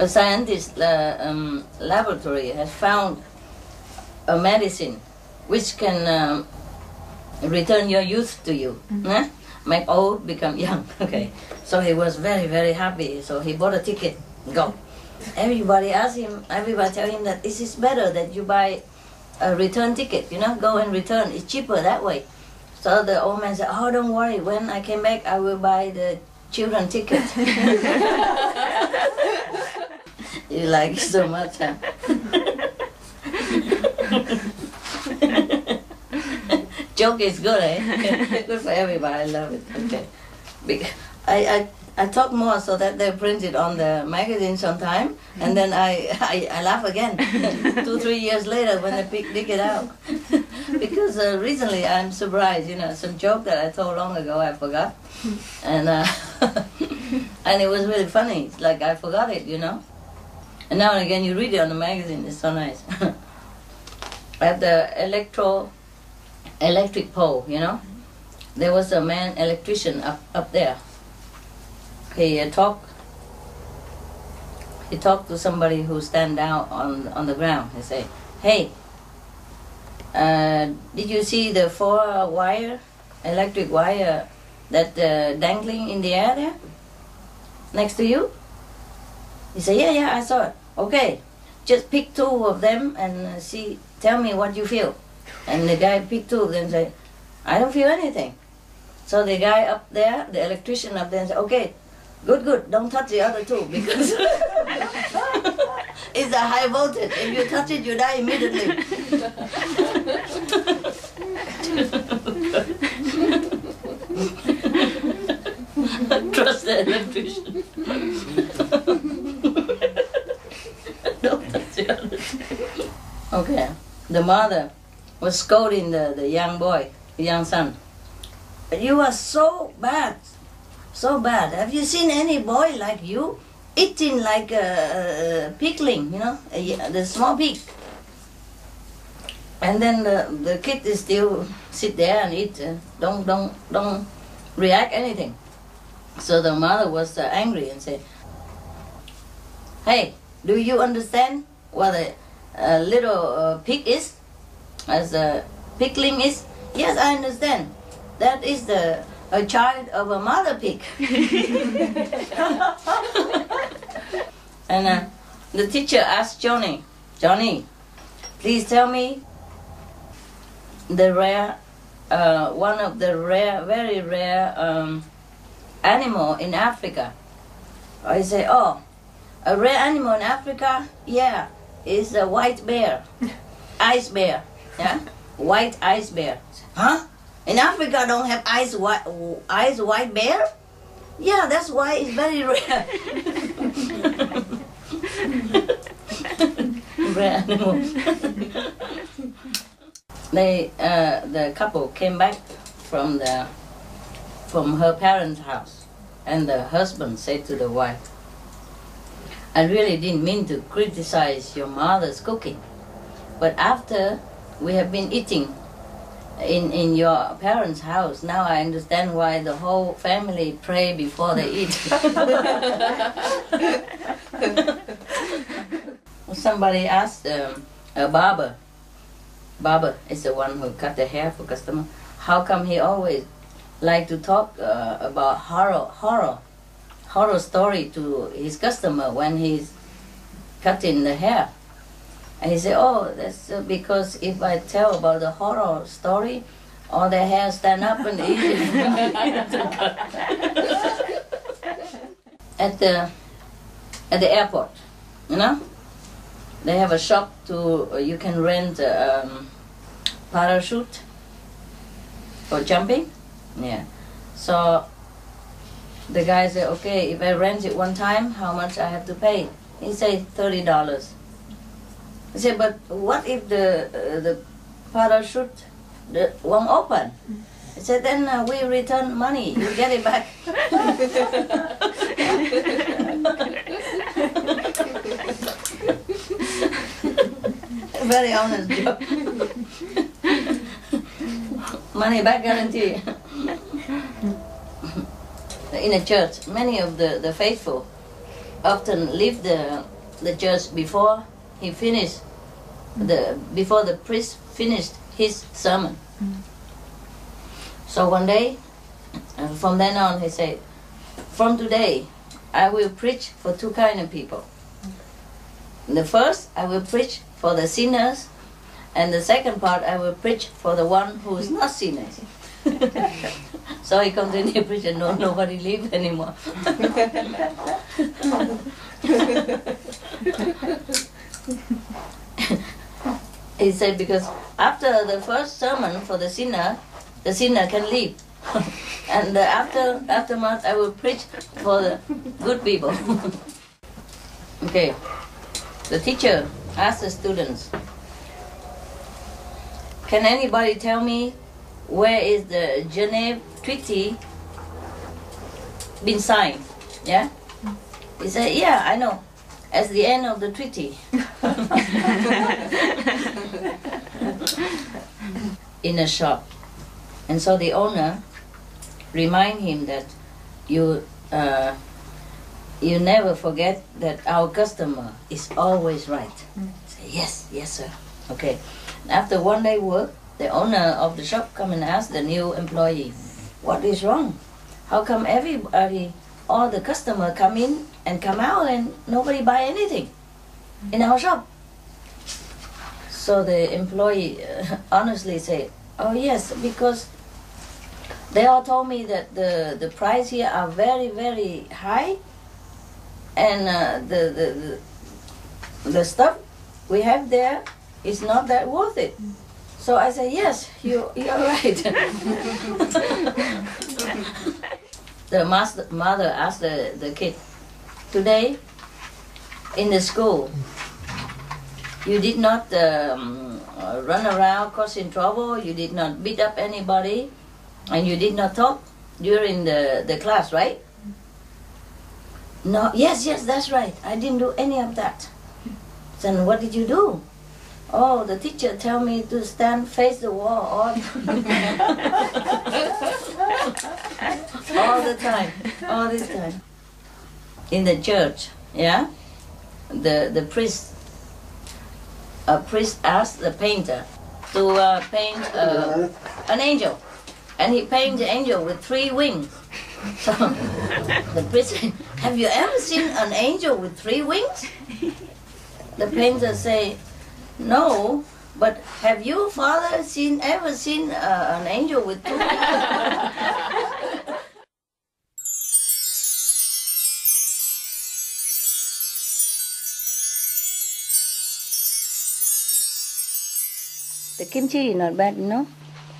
scientist laboratory has found a medicine which can return your youth to you, make old become young. Okay, so he was very, very happy. So he bought a ticket, go. Everybody asked him, everybody tell him that this is better that you buy a return ticket, go and return. It's cheaper that way. So the old man said, oh, don't worry. When I came back, I will buy the children ticket. You like it so much, huh? Joke is good, eh? Good for everybody. I love it. Okay. I talk more so that they print it on the magazine sometime, and then I laugh again 2-3 years later when they dig it out. Because recently I'm surprised, some joke that I told long ago I forgot, and and it was really funny. It's like I forgot it, And now and again you read it on the magazine, it's so nice. At the electric pole, you know, there was a man, electrician up there. He talked to somebody who stand down on the ground. He say, "Hey, did you see the 4-wire electric wire that dangling in the air there next to you?" He said, yeah, I saw it. Okay, just pick 2 of them and tell me what you feel. And the guy picked 2 of them and said, I don't feel anything. So the guy up there, the electrician up there, said, okay, good, don't touch the other 2 because it's a high voltage. If you touch it, you die immediately. Trust the electrician. Don't touch the other 2. Okay, the mother was scolding the young boy, the young son. You are so bad. So bad. Have you seen any boy like you eating like a pigling, you know, the small pig? And then the kid is still sit there and eat. Don't react anything. So the mother was angry and said, "Hey, do you understand what a little pig is? As a pigling is? Yes, I understand. That is a child of a mother pig." And the teacher asked Johnny, please tell me the one of the very rare animal in Africa. I say, oh, a rare animal in Africa? Yeah, is a white bear, ice bear, yeah, white ice bear. Huh? In Africa don't have white bear? Yeah, that's why it's very rare. Rare animal. The couple came back from her parents' house, and the husband said to the wife, I really didn't mean to criticize your mother's cooking, but after we have been eating in your parents' house, now I understand why the whole family pray before they eat. Somebody asked a barber is the one who cut the hair for customer, how come he always like to talk about horror story to his customer when he's cutting the hair? And he said, oh, that's because if I tell about the horror story, all their hair stand up and easy. At the airport, you know, they have a shop you can rent parachute for jumping. Yeah. So the guy said, okay, if I rent it one time, how much I have to pay? He said $30. I said, but what if the parachute won't open? I said, then we return money, you get it back. Very honest joke. Money back guarantee. In a church, many of the faithful often leave the church before before the priest finished his sermon. So one day, from then on, he said, from today, I will preach for 2 kinds of people. The first, I will preach for the sinners, and the second part, I will preach for the one who is not sinners. So he continued preaching, nobody leaves anymore. He said, because after the first sermon for the sinner can leave. And aftermath, I will preach for the good people. Okay, the teacher asked the students, can anybody tell me where is the Geneva Treaty been signed? Yeah? He said, yeah, I know. as the end of the treaty. In a shop. And so the owner remind him that you never forget that our customer is always right. Say, yes, yes sir. Okay. After one day work, the owner of the shop come and ask the new employee, what is wrong? How come everybody, all the customer come in and come out and nobody buy anything in our shop? So the employee honestly say, oh yes, because they all told me that the price here are very, very high, and the stuff we have there is not that worth it. So I say, yes, you're right. The mother asked the kid, today in the school, you did not run around causing trouble, you did not beat up anybody, and you did not talk during the class, right? No, yes, that's right. I didn't do any of that. Then what did you do? Oh, the teacher tell me to stand face the wall all the time, all this time. In the church, yeah, the priest asked the painter to paint an angel, and he painted the angel with 3 wings. So the priest said, have you ever seen an angel with 3 wings? The painter say, no, but have you, Father, ever seen an angel with 2 wings? The kimchi is not bad, you know?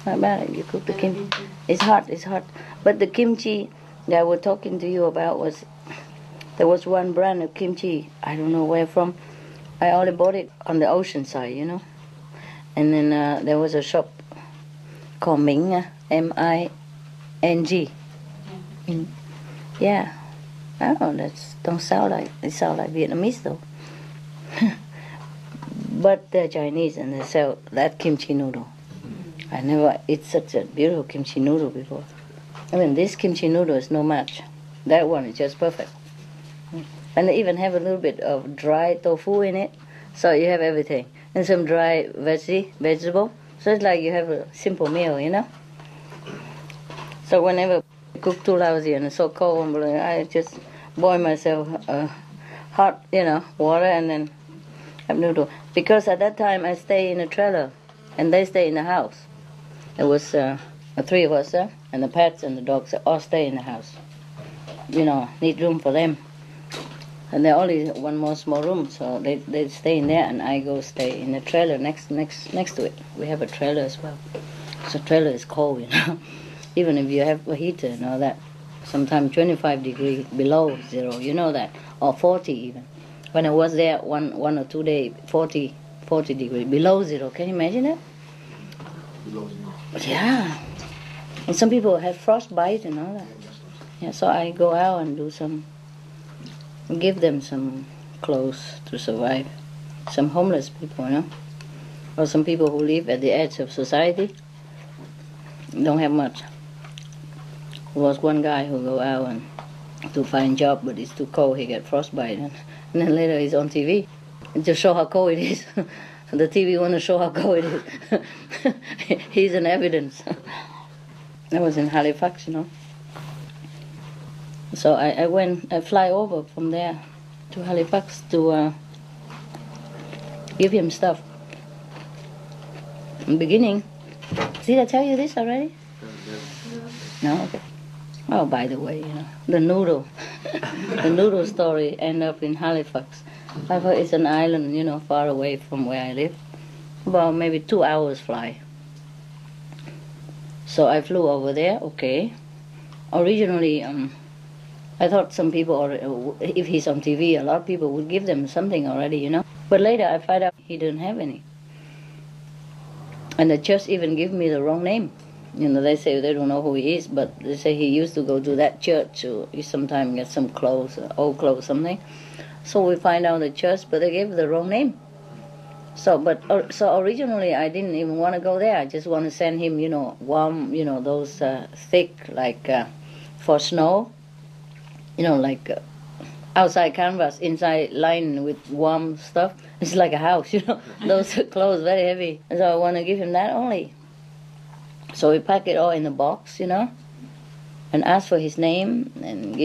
Not bad if you cook the kimchi. It's hot. But the kimchi that I was talking to you about there was one brand of kimchi, I don't know where from. I only bought it on the ocean side, you know? And then there was a shop called Ming, M-I-N-G. Yeah. I don't know, it sound like Vietnamese though. But they're Chinese and they sell that kimchi noodle. I never eat such a beautiful kimchi noodle before. I mean, this kimchi noodle is no match. That one is just perfect. And they even have a little bit of dry tofu in it, so you have everything. And some dry vegetable. So it's like you have a simple meal, you know? So whenever I cook too lousy and it's so cold, I just boil myself hot, water and then have noodle. Because at that time I stay in a trailer and they stay in the house. It was 3 of us, and the pets and the dogs all stay in the house. Need room for them. And there only one more small room, so they stay in there, and I go stay in the trailer next to it. We have a trailer as well. So trailer is cold, Even if you have a heater and all that. Sometimes 25 degrees below zero, you know that, or 40 even. When I was there one or 2 days, 40 degrees below zero. Can you imagine that? Below zero. Yeah. And some people have frostbite and all that. Yeah, so I go out and give them some clothes to survive. Some homeless people, or some people who live at the edge of society, don't have much. There was one guy who go out and to find job, but it's too cold, he get frostbite, and then later he's on TV to show how cold it is. The TV want to show how cold it is. He's an evidence. That was in Halifax, So I fly over from there to Halifax to give him stuff. In the beginning, did I tell you this already? No, okay. Oh, by the way, the noodle story ended up in Halifax. Halifax is an island, far away from where I live. About maybe 2 hours fly. So I flew over there, okay. Originally, I thought some people, if he's on TV, a lot of people would give them something already, But later I find out he didn't have any. And the church even give me the wrong name. They say they don't know who he is, but they say he used to go to that church, so he sometimes get some clothes, old clothes, something. So we find out the church, but they gave the wrong name. So originally I didn't even want to go there. I just want to send him, warm, those thick, like for snow, like outside canvas, inside lined with warm stuff. It's like a house, those clothes very heavy. So I want to give him that only. So we pack it all in a box, and ask for his name and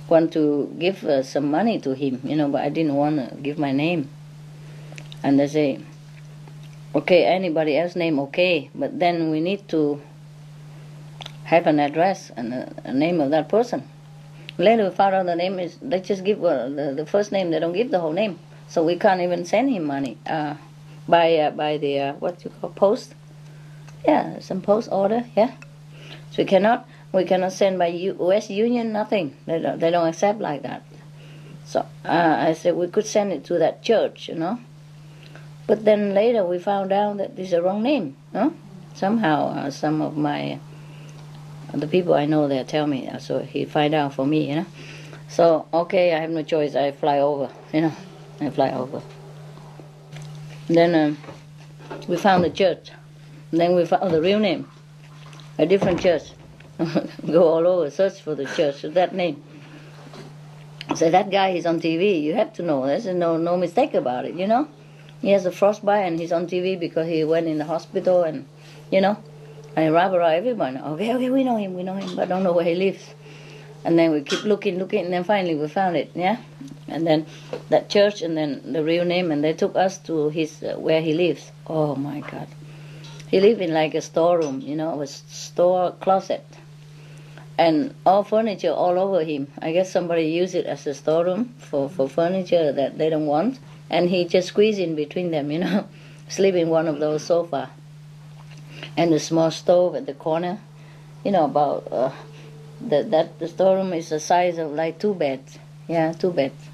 want to give some money to him, but I didn't want to give my name. And they say, okay, anybody else name, okay, but then we need to have an address and a name of that person. Later we found out the name is, they just give the first name, they don't give the whole name. So we can't even send him money by the, what you call, post. Yeah, some post order, yeah. So we cannot send by U.S. Union, nothing. They don't accept like that. So I said we could send it to that church, But then later we found out that this is the wrong name. Somehow some of the people I know there tell me, so he find out for me, So okay, I have no choice. I fly over, I fly over. Then we found the church. Then we found the real name, a different church. Go all over, search for the church with that name. So that guy is on TV. You have to know. There's no mistake about it, He has a frostbite and he's on TV because he went in the hospital and, and rubber everyone. Okay, we know him, but don't know where he lives. And then we keep looking, and then finally we found it, yeah? And then that church and then the real name, and they took us to his where he lives. Oh, my God. He lived in like a storeroom, a store closet. And all furniture all over him. I guess somebody used it as a storeroom for furniture that they don't want. And he just squeezed in between them, sleep in one of those sofas. And a small stove at the corner, about the storeroom is the size of like 2 beds. Yeah, 2 beds.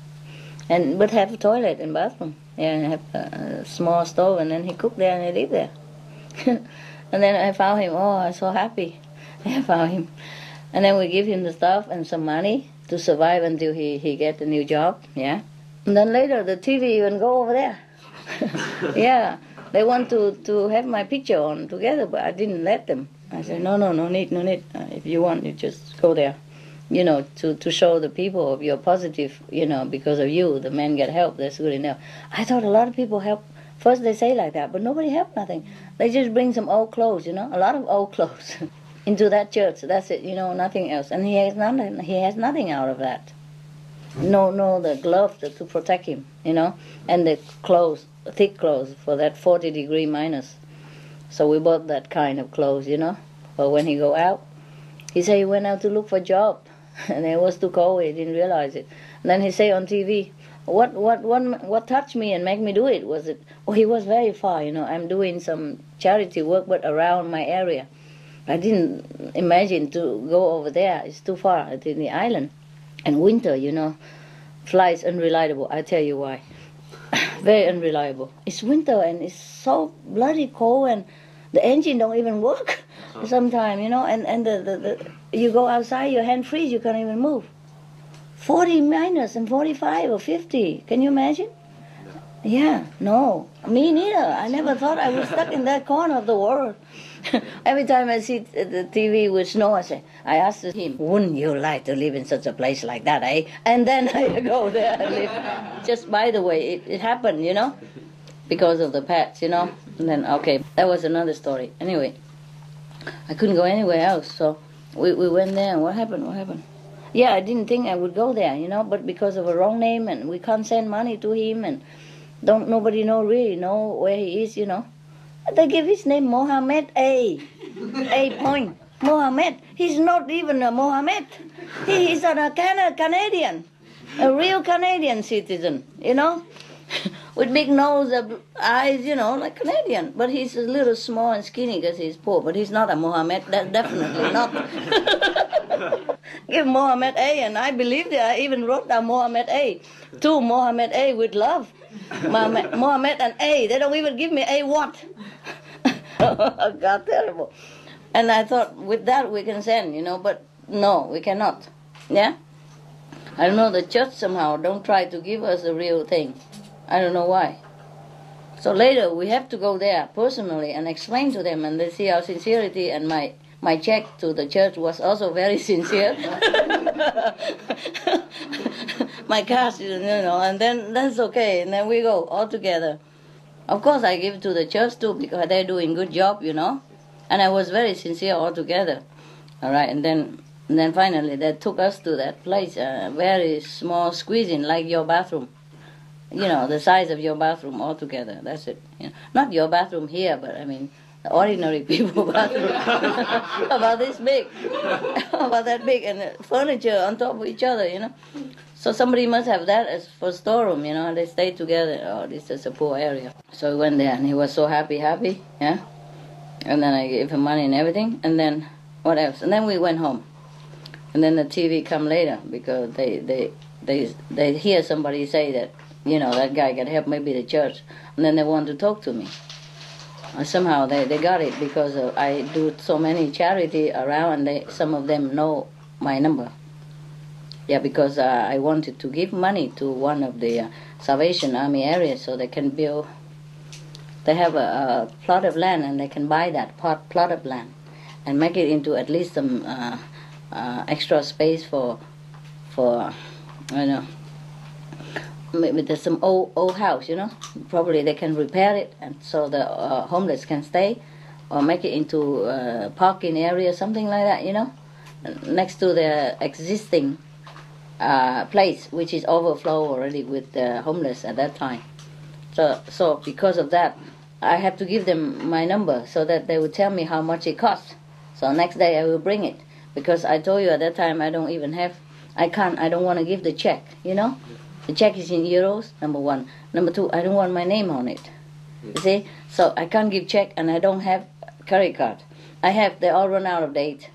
But have a toilet and bathroom. Yeah, and have a small stove, and then he cooked there and he lived there. And then I found him. Oh, I'm so happy. I found him. And then we give him the stuff and some money to survive until he get a new job, yeah. And then later the TV even go over there. Yeah, they want to have my picture on together, but I didn't let them. I said, no need. If you want, you just go there, to show the people of your positive, because of you, the men get help, that's good enough. I thought a lot of people help. First they say like that, but nobody helped nothing. They just bring some old clothes, a lot of old clothes. Into that church, that's it, nothing else. And he has nothing out of that. No, the gloves to protect him, and the clothes, thick clothes for that 40-degree minus. So we bought that kind of clothes, But when he go out, he say he went out to look for a job, and it was too cold, he didn't realize it. And then he say on TV, what touched me and make me do it? Was it? Oh, he was very far, I'm doing some charity work, but around my area. I didn't imagine to go over there. It's too far. It's in the island. And winter, flights unreliable. I tell you why. Very unreliable. It's winter and it's so bloody cold and the engine don't even work sometimes, and the you go outside, your hand freeze, you can't even move. 40 minus and 45 or 50. Can you imagine? Yeah, no. Me neither. I never thought I was stuck in that corner of the world. Every time I see the TV with snow, I ask him, wouldn't you like to live in such a place like that, eh? And then I go there and live. Just by the way, it happened, because of the pets, And then, okay, that was another story. Anyway, I couldn't go anywhere else, so we went there, and what happened? Yeah, I didn't think I would go there, but because of a wrong name, and we can't send money to him, and nobody really know where he is, They give his name Mohammed A. Point. Mohammed. He's not even a Mohammed. He's a Canadian. A real Canadian citizen, With big nose, eyes, like Canadian. But he's a little small and skinny because he's poor. But he's not a Mohammed. That's definitely not. Give Mohammed A. And I believed it. I even wrote down Mohammed A. To Mohammed A. with love. Mohammed and A. They don't even give me A what? God, terrible. And I thought with that we can send, but no, we cannot. Yeah? I don't know, the church somehow don't try to give us the real thing. I don't know why. So later we have to go there personally and explain to them, and they see our sincerity, and my check to the church was also very sincere. My cash, and then that's okay, and then we go all together. Of course I give to the church too, because they're doing good job, and I was very sincere altogether. All right, and then finally they took us to that place, very small squeezing, like your bathroom. The size of your bathroom altogether. That's it. Not your bathroom here, but I mean the ordinary people bathroom. About this big, about that big, and furniture on top of each other. So somebody must have that as for storeroom. And they stay together. Oh, this is a poor area. So we went there, and he was so happy, yeah. And then I gave him money and everything, and then what else? And then we went home, and then the TV come later, because they hear somebody say that that guy can help maybe the church, and then they want to talk to me. Somehow they got it, because I do so many charity around, and some of them know my number. Yeah, because I wanted to give money to one of the Salvation Army areas, so they can build. They have a plot of land, and they can buy that plot of land and make it into at least some extra space for maybe there's some old house, Probably they can repair it, and so the homeless can stay, or make it into a parking area, something like that, next to the existing place, which is overflow already with the homeless at that time. So because of that, I have to give them my number, so that they would tell me how much it costs. So next day I will bring it, because I told you at that time I don't want to give the check, The check is in euros, number one. Number two, I don't want my name on it. You see? So I can't give check, and I don't have credit card. They all run out of date.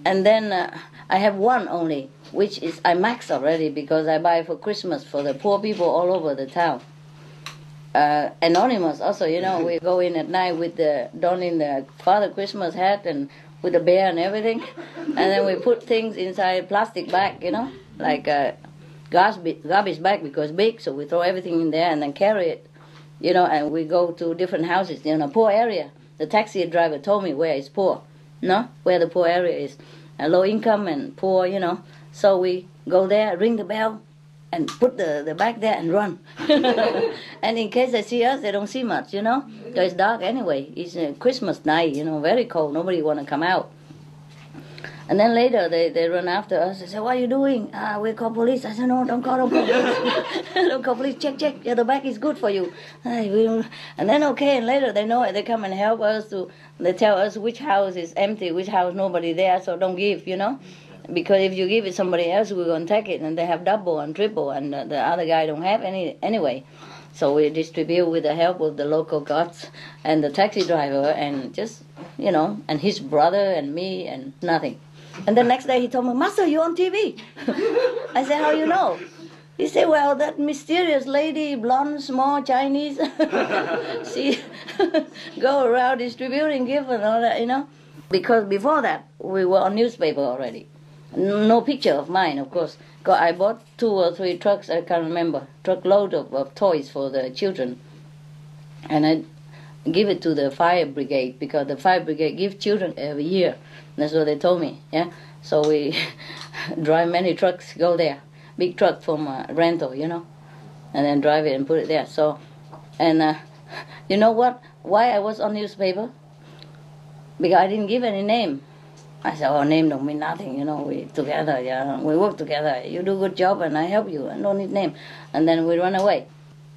and then I have one only, which is I maxed already, because I buy for Christmas for the poor people all over the town. Anonymous also, we go in at night with donning the Father Christmas hat and with the bear and everything, and then we put things inside plastic bag, like a garbage bag, because big, so we throw everything in there and then carry it, and we go to different houses, poor area. The taxi driver told me where is poor, where the poor area is, low income and poor, so we go there, ring the bell, and put the bag there and run. And in case they see us, they don't see much, because it's dark anyway. It's a Christmas night, very cold. Nobody want to come out. And then later they run after us. They say, what are you doing? We call police. I said, no, don't call police. Don't call police. Check. Yeah, the bag is good for you. And then okay, and later they know it. They come and help us. They tell us which house is empty, which house nobody there, so don't give, Because if you give it somebody else, we're going to take it, and they have double and triple, and the other guy don't have any anyway. So we distribute with the help of the local gods and the taxi driver, and just, and his brother and me, and nothing. And the next day he told me, Master, you're on TV. I said, how you know? He said, well, that mysterious lady, blonde, small, Chinese, she go around distributing gifts and all that, Because before that, we were on newspaper already. No picture of mine, of course. I bought 2 or 3 trucks, I can't remember, truckload of toys for the children. And I give it to the fire brigade, because the fire brigade gives children every year. That's what they told me, yeah. So we drive many trucks, go there. Big truck from rental, and then drive it and put it there. So, and you know what? Why I was on newspaper? Because I didn't give any name. I said, oh, name don't mean nothing, we together, we work together. You do a good job and I help you, I don't need name. And then we run away.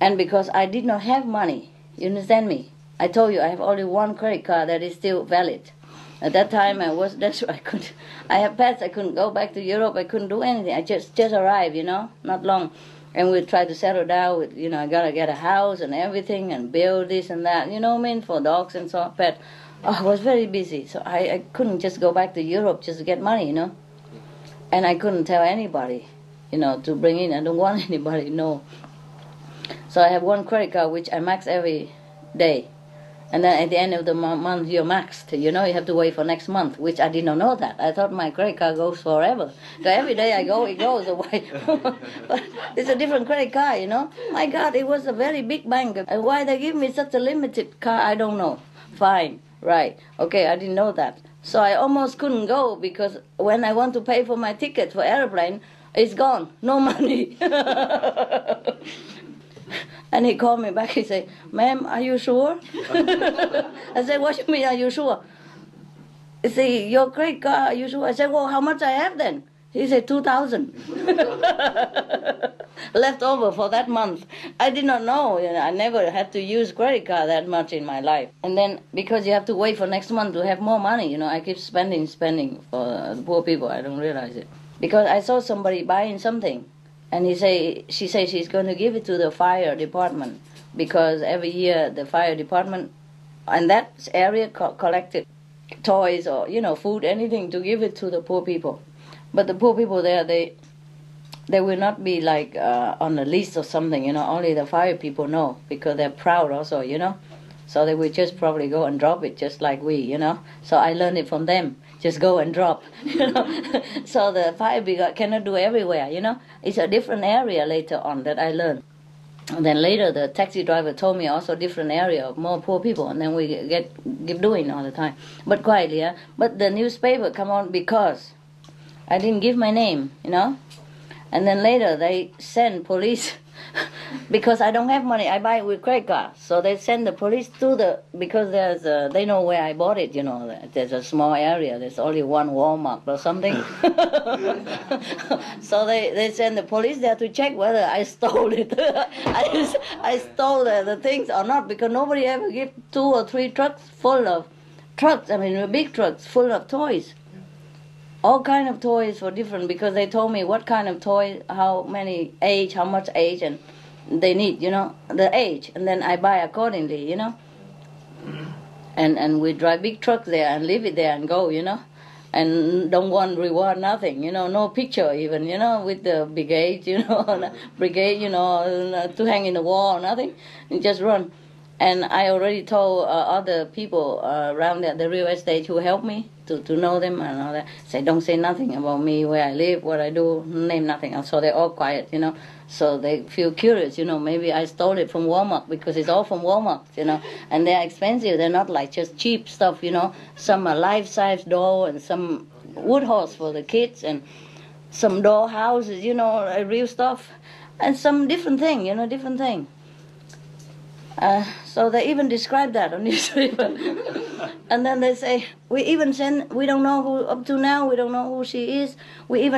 And because I did not have money, you understand me? I told you I have only one credit card that is still valid. At that time I have pets, I couldn't go back to Europe, I couldn't do anything. I just arrived, not long. And we tried to settle down with, I gotta get a house and everything and build this and that, for dogs and so on, pet. Oh, I was very busy, so I couldn't just go back to Europe just to get money, And I couldn't tell anybody, to bring in. I don't want anybody to know. So I have one credit card which I max every day. And then at the end of the month, you're maxed. You know, you have to wait for next month, which I did not know that. I thought my credit card goes forever. So every day I go, it goes away. But it's a different credit card, you know. My God, it was a very big bank. And why they give me such a limited card, I don't know. Fine, right. Okay, I didn't know that. So I almost couldn't go because when I want to pay for my ticket for airplane, it's gone. No money. And he called me back. He said, "Ma'am, are you sure?" I said, "What do you mean, are you sure?" He said, "Your credit card, are you sure?" I said, "Well, how much I have then?" He said, 2,000. Left over for that month. I did not know. You know, I never had to use credit card that much in my life. And then because you have to wait for next month to have more money, you know, I keep spending for the poor people. I don't realize it. Because I saw somebody buying something. And she said she's going to give it to the fire department because every year the fire department in that area collected toys or, you know, food, anything to give it to the poor people. But the poor people there, they will not be like on a list or something, you know, only the fire people know because they're proud also, you know. So they will just probably go and drop it just like we, you know. So I learned it from them. Just go and drop, you know. So the fire brigade cannot do everywhere, you know. It's a different area later on that I learned. And then later the taxi driver told me also different area, more poor people, and then we keep doing all the time. But quietly, yeah. But the newspaper come on because I didn't give my name, you know. And then later they send police because I don't have money. I buy it with credit card. So they send the police to because they know where I bought it, you know. There's a small area. There's only one Walmart or something. So they send the police there to check whether I stole it. I stole the things or not because nobody ever give 2 or 3 trucks full of big trucks full of toys. All kind of toys for different, because they told me what kind of toy, how much age, and they need, you know, the age, and then I buy accordingly, you know. And we drive big trucks there and leave it there and go, you know, and don't want reward, nothing, you know, no picture even, you know, with the brigade, you know, to hang in the wall, nothing, and just run. And I already told other people around there, the real estate who helped me to know them and all that. Say, don't say nothing about me, where I live, what I do, name nothing. So they're all quiet, you know. So they feel curious, you know. Maybe I stole it from Walmart because it's all from Walmart, you know. And they're expensive. They're not like just cheap stuff, you know. Some are life-size doll and some wood horse for the kids and some doll houses, you know, real stuff. And some different thing, you know, different thing. So they even describe that on newspaper. And then they say, we don't know who, up to now, we don't know who she is. We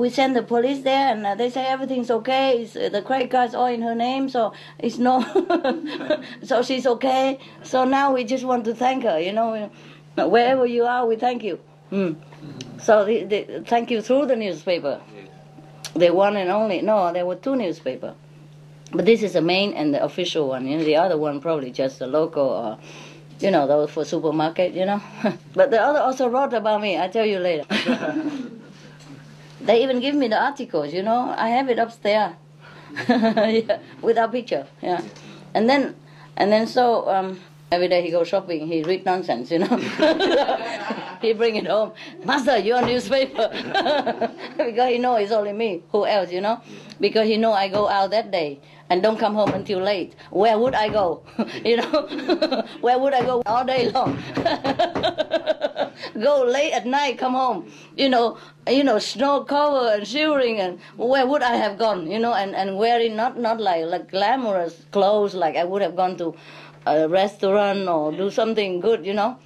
send the police there and they say everything's okay. The credit card's all in her name, so it's no, so she's okay. So now we just want to thank her, you know. Wherever you are, we thank you. So they thank you through the newspaper. The one and only, no, there were 2 newspapers. But this is the main and the official one. You know, the other one probably just the local or, you know, those for supermarket, you know. But the other also wrote about me. I'll tell you later. They even give me the articles, you know. I have it upstairs. Yeah, without picture, yeah. And then so every day he goes shopping, he read nonsense, you know. He bring it home. Master, your newspaper. Because he know it's only me. Who else, you know? Because he know I go out that day and don't come home until late. Where would I go? You know? Where would I go all day long? Go late at night, come home. You know, snow cover and shivering, and where would I have gone? You know, and wearing not like glamorous clothes like I would have gone to a restaurant or do something good, you know,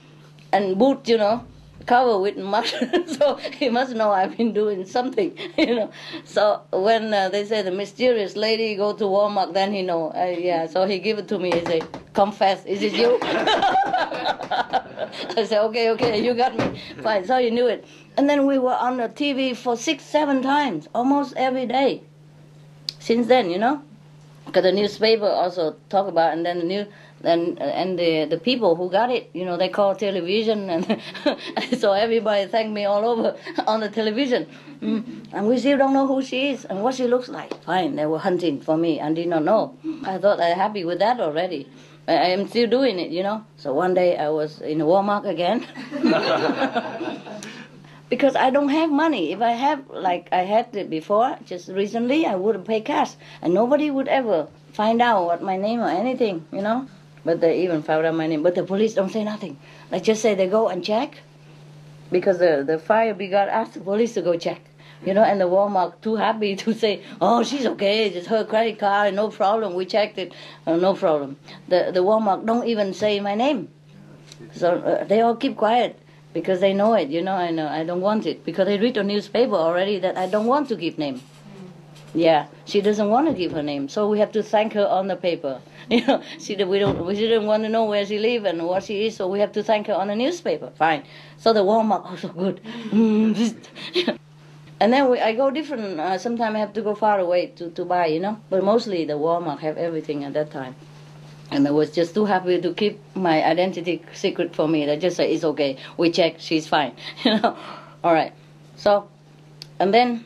and boots, you know, covered with mud. So he must know I've been doing something, you know. So when they say the mysterious lady go to Walmart, then he know. Yeah, so he give it to me. He say, confess, is it you? I said, okay, you got me. Fine, so he knew it. And then we were on the TV for 6-7 times, almost every day. Since then, you know, because the newspaper also talk about, and then the people who got it, you know, they call television, and so everybody thanked me all over on the television. And we still don't know who she is and what she looks like. Fine, they were hunting for me and did not know. I thought I'm happy with that already. I am still doing it, you know. So one day I was in Walmart again. Because I don't have money. If I have, like I had it before, just recently, I would pay cash. And nobody would ever find out what my name or anything, you know. But they even found out my name. But the police don't say nothing. They just say they go and check. Because the fire brigade asked the police to go check. You know, and the Walmart too happy to say, oh, she's okay, it's her credit card, no problem, we checked it, no problem. The Walmart don't even say my name. So they all keep quiet because they know it, you know, I don't want it. Because they read the newspaper already that I don't want to give name. Yeah, she doesn't want to give her name, so we have to thank her on the paper. You know, we didn't want to know where she lives and what she is, so we have to thank her on the newspaper. Fine. So the Walmart also good. And then I go different, sometimes I have to go far away to buy, you know. But mostly the Walmart have everything at that time. And I was just too happy to keep my identity secret for me. They just say, it's okay, we check, she's fine, you know. All right. So, and then,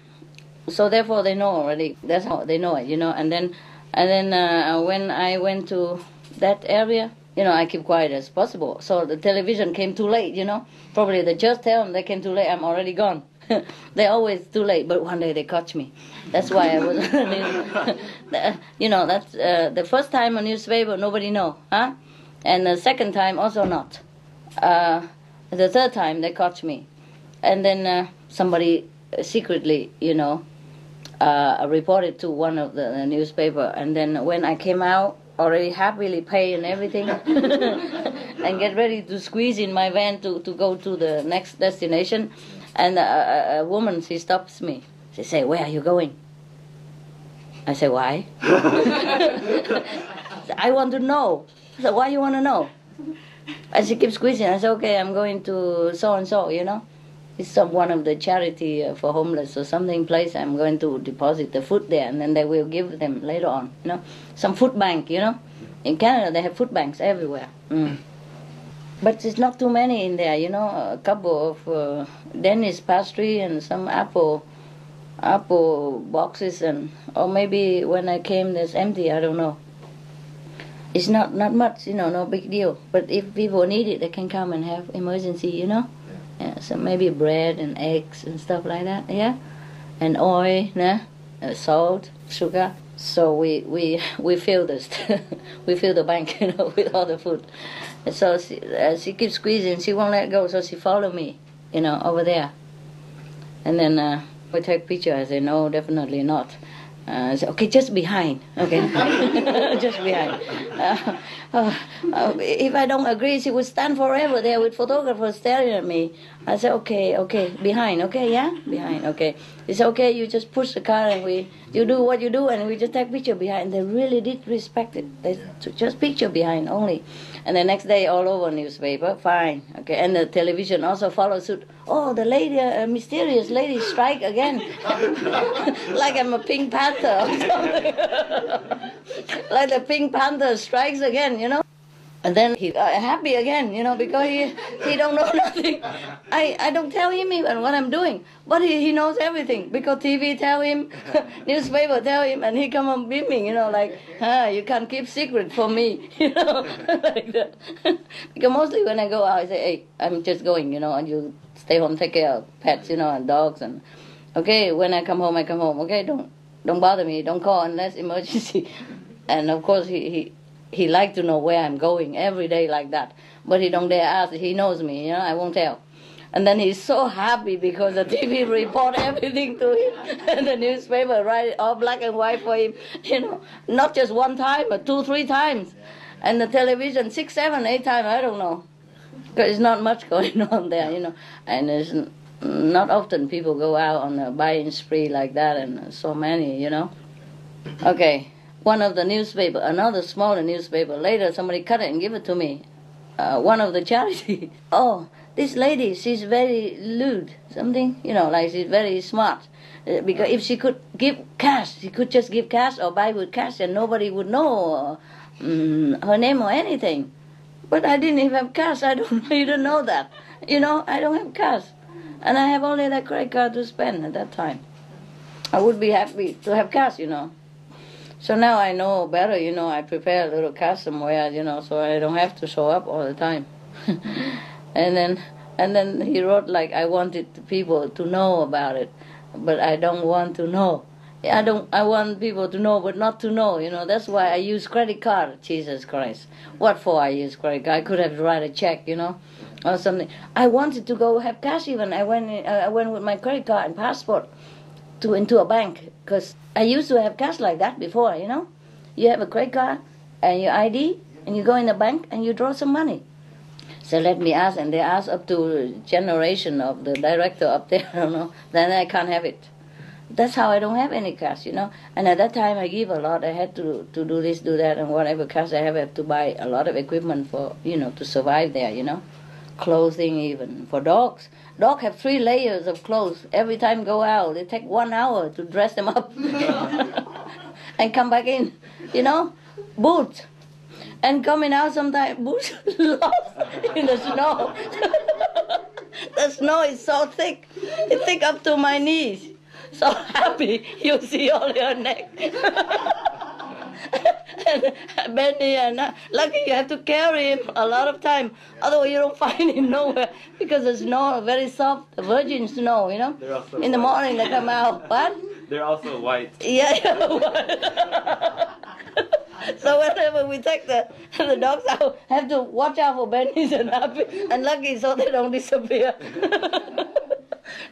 so therefore they know already. That's how they know it, you know. And then when I went to that area, you know, I keep quiet as possible. So the television came too late, you know. Probably they just tell them they came too late, I'm already gone. They're always too late, but one day they catch me. That's why I was, you know, that's the first time on newspaper, nobody know, huh? And the second time also not. The third time they catch me. And then somebody secretly, you know, reported to one of the newspaper. And then when I came out, already happily pay and everything, and get ready to squeeze in my van to go to the next destination. And a woman, she stops me. She say, where are you going? I say, why? I want to know. I said, why you want to know? And she keeps squeezing. I said, okay, I'm going to so-and-so, you know. It's one of the charity for homeless or something place. I'm going to deposit the food there, and then they will give them later on, you know. Some food bank, you know. In Canada, they have food banks everywhere. But it's not too many in there, you know. A couple of Danish pastry and some apple boxes, and or maybe when I came, there's empty. I don't know. It's not much, you know, no big deal. But if people need it, they can come and have emergency, you know. Yeah, so maybe bread and eggs and stuff like that. Yeah, and oil, nah, salt, sugar. So we fill this, we fill the bank, you know, with all the food. And so she keeps squeezing, she won't let go, so she follow me, you know, over there. And then we take picture. I say, no, definitely not. I say, okay, just behind, okay, just behind. If I don't agree, she would stand forever there with photographers staring at me. I said, okay, behind, okay, yeah, behind, okay. It's okay, you just push the car and you do what you do, and we just take picture behind. They really did respect it. They took just picture behind only. And the next day, all over newspaper, fine, okay. And the television also follows suit. Oh, the lady, mysterious lady, strike again, like I'm a Pink Panther or something. Like the Pink Panther strikes again, you know. And then he happy again, you know, because he don't know nothing. I don't tell him even what I'm doing, but he knows everything because TV tell him, newspaper tell him, and he come on beaming, you know, like, you can't keep secret from me, you know, like that. Because mostly when I go out, I say, hey, I'm just going, you know, and you stay home, take care of pets, you know, and dogs, and okay, when I come home, okay, don't bother me, don't call unless emergency. And of course he liked to know where I'm going every day like that. But he don't dare ask. He knows me, you know, I won't tell. And then he's so happy because the TV report everything to him. And the newspaper write all black and white for him, you know. Not just one time, but 2, 3 times. And the television 6, 7, 8 times, I don't know. Because there's not much going on there, you know. And there's not often people go out on a buying spree like that, and so many, you know. Okay. One of the newspaper, another smaller newspaper, later somebody cut it and give it to me. One of the charity. Oh, this lady, she's very lewd, something, you know, like she's very smart. Because if she could give cash, she could just give cash or buy with cash and nobody would know her name or anything. But I didn't even have cash, you don't know that. You know, I don't have cash. And I have only that credit card to spend at that time. I would be happy to have cash, you know. So now I know better, I prepare a little cash somewhere, so I don't have to show up all the time. and then he wrote like, I wanted people to know about it, but I don't want to know. I want people to know, but not to know, That's why I use credit card, Jesus Christ. What for I use credit card? I could have write a check, or something. I wanted to go have cash even. I went with my credit card and passport into a bank, because I used to have cash like that before, You have a credit card and your ID, and you go in the bank and you draw some money. So let me ask, and they ask up to generation of the director up there, then I can't have it. That's how I don't have any cash, And at that time I give a lot. I had to do this, do that, and whatever cash I have to buy a lot of equipment for, to survive there, Clothing even. For dogs. Dogs have 3 layers of clothes. Every time go out, it take 1 hour to dress them up. And come back in, Boots. And coming out sometimes, boots lost in the snow. The snow is so thick. It's thick up to my knees. So happy you see all your neck. And Benny and lucky you have to carry him a lot of time. Otherwise you don't find him nowhere, because the snow very soft, virgin snow, In the morning they come out. What? They're also white. Yeah. So whenever we take the dogs out, have to watch out for Benny's and Happy and Lucky so they don't disappear.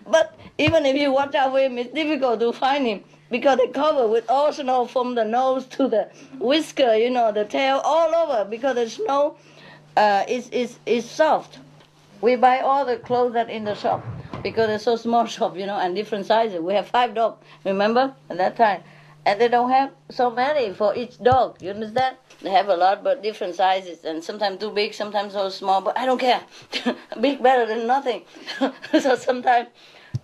But even if you watch out for him, it's difficult to find him, because they cover with all snow from the nose to the whisker, the tail, all over, because the snow is soft. We buy all the clothes that in the shop, because it's so small shop, and different sizes. We have 5 dogs, remember, at that time. And they don't have so many for each dog, you understand? They have a lot, but different sizes, and sometimes too big, sometimes so small, but I don't care. Big better than nothing. So sometimes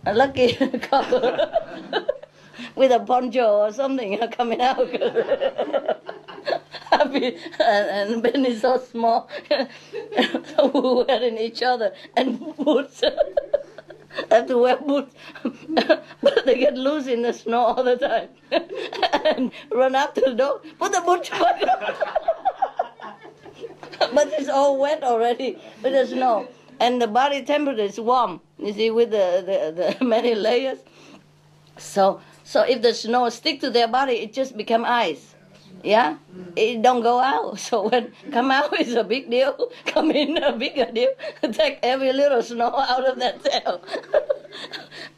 Lucky cover with a poncho or something coming out. Happy, and Ben is so small. So we're wearing each other, and boots. Have to wear boots, but they get loose in the snow all the time and run after the dog. Put the boots back. But it's all wet already with the snow, and the body temperature is warm. You see, with the many layers. So if the snow stick to their body, it just become ice. Yeah, it don't go out. So when come out is a big deal. Come in a bigger deal. Take every little snow out of that tail.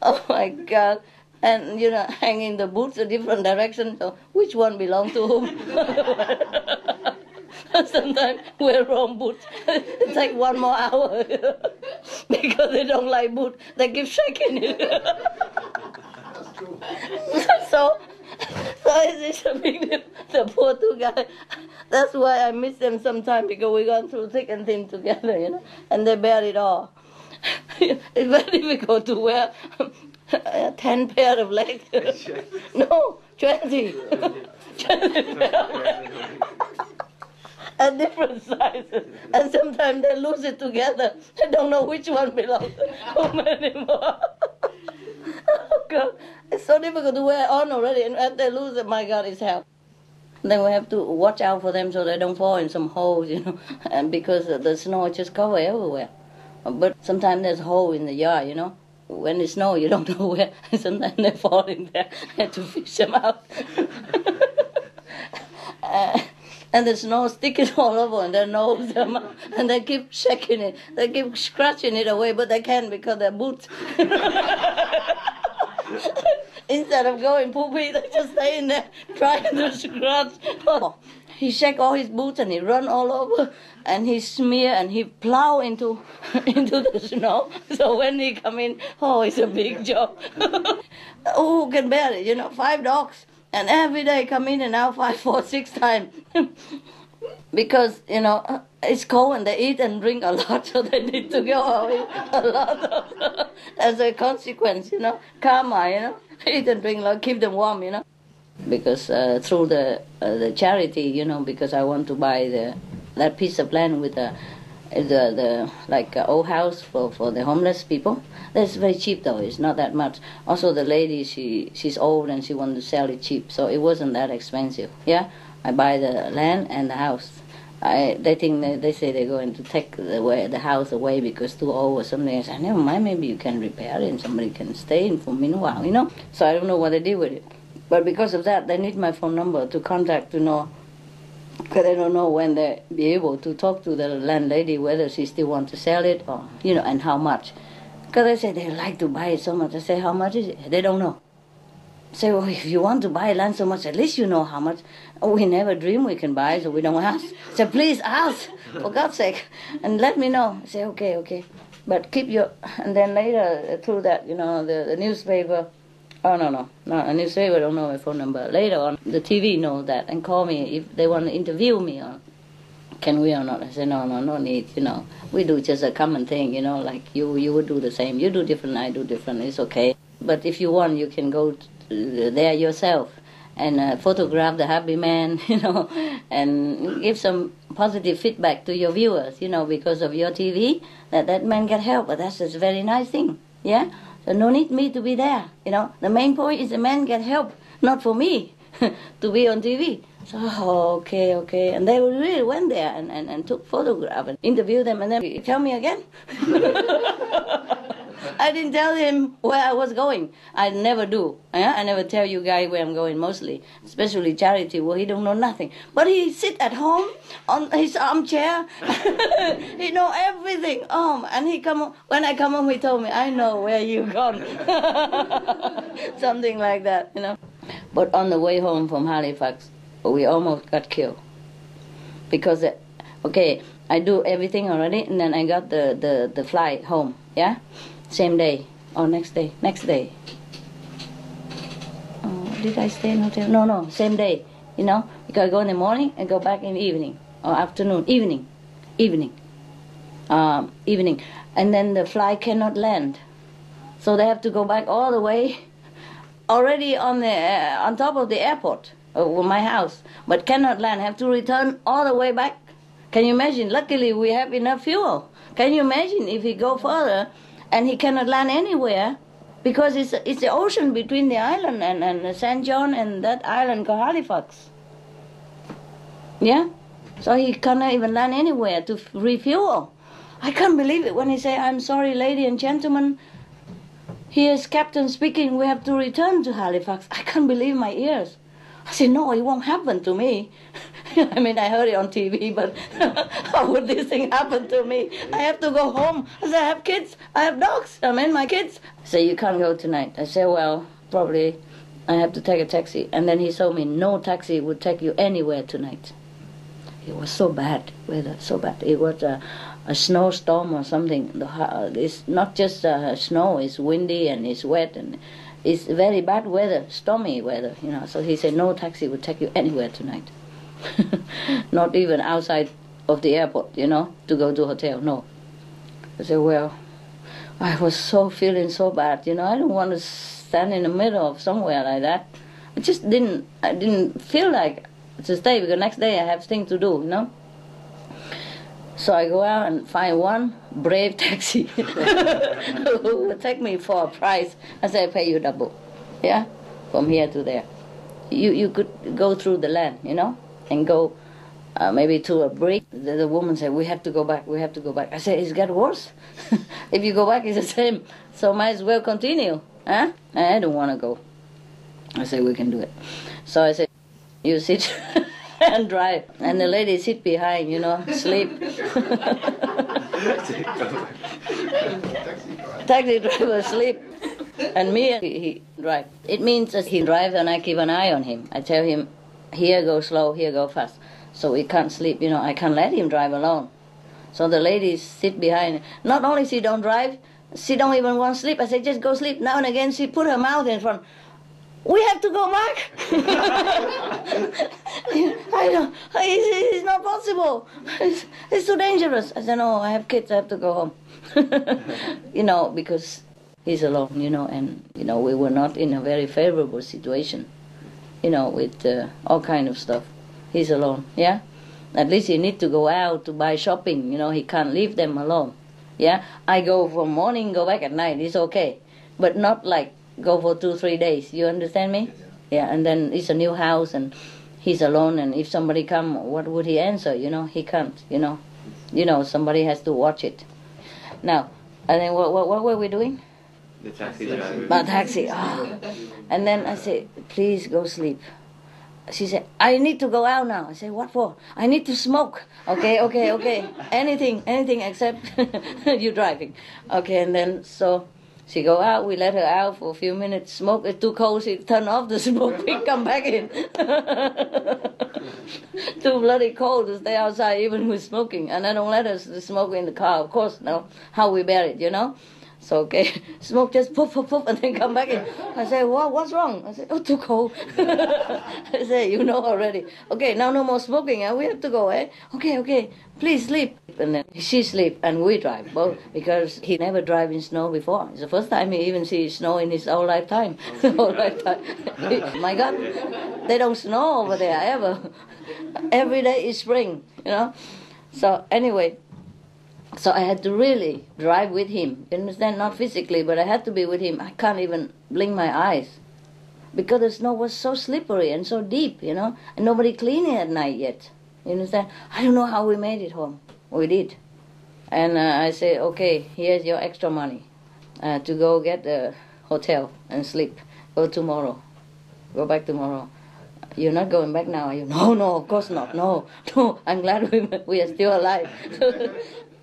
Oh my God! And hanging the boots a different direction. So which one belong to whom? Sometimes wear wrong boots. It take 1 more hour because they don't like boots. They keep shaking it. So it's a big deal. The poor 2 guys. That's why I miss them sometimes, because we gone through thick and thin together, and they bear it all. It's very difficult to wear 10 pair of legs. No, 20. 20 pair. At different sizes. And sometimes they lose it together. They don't know which one belongs to whom anymore. Oh God. It's so difficult to wear on already, and as they lose it, my God, it's hell. Then we have to watch out for them so they don't fall in some holes, and because the snow just cover everywhere. But sometimes there's a hole in the yard, When it snows, you don't know where. Sometimes they fall in there. I have to fish them out. And the snow sticking all over in their nose, and they keep shaking it. They keep scratching it away, but they can't because they're boots. Instead of going poopy, they just stay in there trying to scratch. Oh, he shake all his boots and he run all over, and he smear and he plow into the snow. So when he come in, it's a big job. Who can bear it? 5 dogs, and every day come in and out 5, 4, 6 times. Because, it's cold and they eat and drink a lot, so they need to go out a lot as a consequence, karma, eat and drink a lot, keep them warm, Because through the charity, because I want to buy that piece of land with the like old house for the homeless people. That's very cheap though. It's not that much. Also, the lady she's old and she wanted to sell it cheap, so it wasn't that expensive. Yeah, I buy the land and the house. They say they're going to take the house away because too old or something. I said, never mind, maybe you can repair it and somebody can stay in for a meanwhile, you know. So I don't know what they did with it. But because of that, they need my phone number to contact to know, because I don't know when they'll be able to talk to the landlady whether she still wants to sell it or, you know, and how much. Because they say they like to buy it so much. I say, how much is it? They don't know. I say, well, if you want to buy land so much, at least you know how much. Oh, we never dream we can buy, so we don't ask. I say, please ask, for God's sake, and let me know. I say, okay. But keep your, and then later, through that, you know, the newspaper, oh, no, a newspaper don't know my phone number. Later on, the TV knows that and call me if they want to interview me or can we or not. I say, no need, you know. We do just a common thing, you know, like you would do the same. You do different, I do different, it's okay. But if you want, you can go there yourself and photograph the happy man, you know, and give some positive feedback to your viewers, you know, because of your TV, that man get help. But that's a very nice thing, yeah? So no need me to be there, you know. The main point is the man get help, not for me to be on TV. So, okay. And they really went there and took photographs and interviewed them and then tell me again. I didn't tell him where I was going. I never do. I never tell you guys where I'm going mostly, especially charity where he don't know nothing. But he sit at home on his armchair. He know everything. And he when I come home, he told me, I know where you gone. Something like that, you know. But on the way home from Halifax, we almost got killed. Because, I do everything already, and then I got the flight home, yeah? Same day, or next day. Oh, did I stay in hotel? No, same day, you know? Because I go in the morning and go back in the evening, or afternoon, evening. And then the flight cannot land. So they have to go back all the way, already on top of the airport, my house, but cannot land, have to return all the way back. Can you imagine? Luckily, we have enough fuel. Can you imagine if he go further and he cannot land anywhere because it's the ocean between the island and St. John and that island called Halifax. Yeah? So he cannot even land anywhere to refuel. I can't believe it when he say, I'm sorry, ladies and gentlemen, here's Captain speaking, we have to return to Halifax. I can't believe my ears. I said, no, it won't happen to me. I mean, I heard it on TV, but how would this thing happen to me? I have to go home. I said, I have kids. I have dogs. I mean, my kids. I said, you can't go tonight. I said, well, probably I have to take a taxi. And then he told me, no taxi would take you anywhere tonight. It was so bad, weather, so bad. It was a snowstorm or something. It's not just snow, it's windy and it's wet and it's very bad weather, stormy weather, you know. So he said, no taxi would take you anywhere tonight. Not even outside of the airport, you know, to go to a hotel, no. I said, well, I was feeling so bad, you know. I don't want to stand in the middle of somewhere like that. I didn't feel like to stay because next day I have things to do, you know. So I go out and find one brave taxi who would take me for a price. I said, I pay you double, yeah, from here to there. You could go through the land, you know, and go maybe to a bridge. The woman said, we have to go back. I said, it's got worse. If you go back, it's the same. So might as well continue, huh? I don't want to go. I said, we can do it. So I said, you sit and drive. And the lady sit behind, you know, sleep. Taxi driver sleep. And me, he drive. It means that he drives and I keep an eye on him. I tell him, here go slow, here go fast. So he can't sleep, you know, I can't let him drive alone. So the ladies sit behind. Not only she don't drive, she don't even want to sleep. I say, just go sleep. Now and again, she put her mouth in front. We have to go back. I don't. It's not possible. It's too dangerous. I said, no, I have kids. I have to go home. You know, because he's alone. You know, and you know we were not in a very favorable situation. You know, with all kind of stuff. He's alone. Yeah. At least he need to go out to buy shopping. You know, he can't leave them alone. Yeah, I go from morning, go back at night. It's okay, but not like go for 2-3 days. You understand me? Yeah, and then it's a new house and he's alone. And if somebody come, what would he answer? You know, he can't. You know, somebody has to watch it. Now, and then what were we doing? The taxi driver. About taxi. Oh. And then I said, please go sleep. She said, I need to go out now. I said, what for? I need to smoke. Okay. Anything except you driving. Okay, and then so she go out. We let her out for a few minutes. Smoke. It's too cold. She turn off the smoke. We come back in. Too bloody cold to stay outside even with smoking. And I don't let us smoke in the car. Of course, no. How we bear it, you know. So, okay, smoke just poof, and then come back in. I say, what's wrong? I say, oh, too cold. I say, you know already. Okay, now no more smoking. We have to go, eh? Okay, please sleep. And then she sleep and we drive, both, because he never drive in snow before. It's the first time he even sees snow in his whole lifetime. My God, they don't snow over there ever. Every day is spring, you know. So, anyway. So I had to really drive with him. You understand? Not physically, but I had to be with him. I can't even blink my eyes because the snow was so slippery and so deep, you know, and nobody cleaned it at night yet. You understand? I don't know how we made it home. We did. And I said, okay, here's your extra money to go get a hotel and sleep. Go tomorrow. Go back tomorrow. You're not going back now, are you? No, of course not. No. I'm glad we are still alive.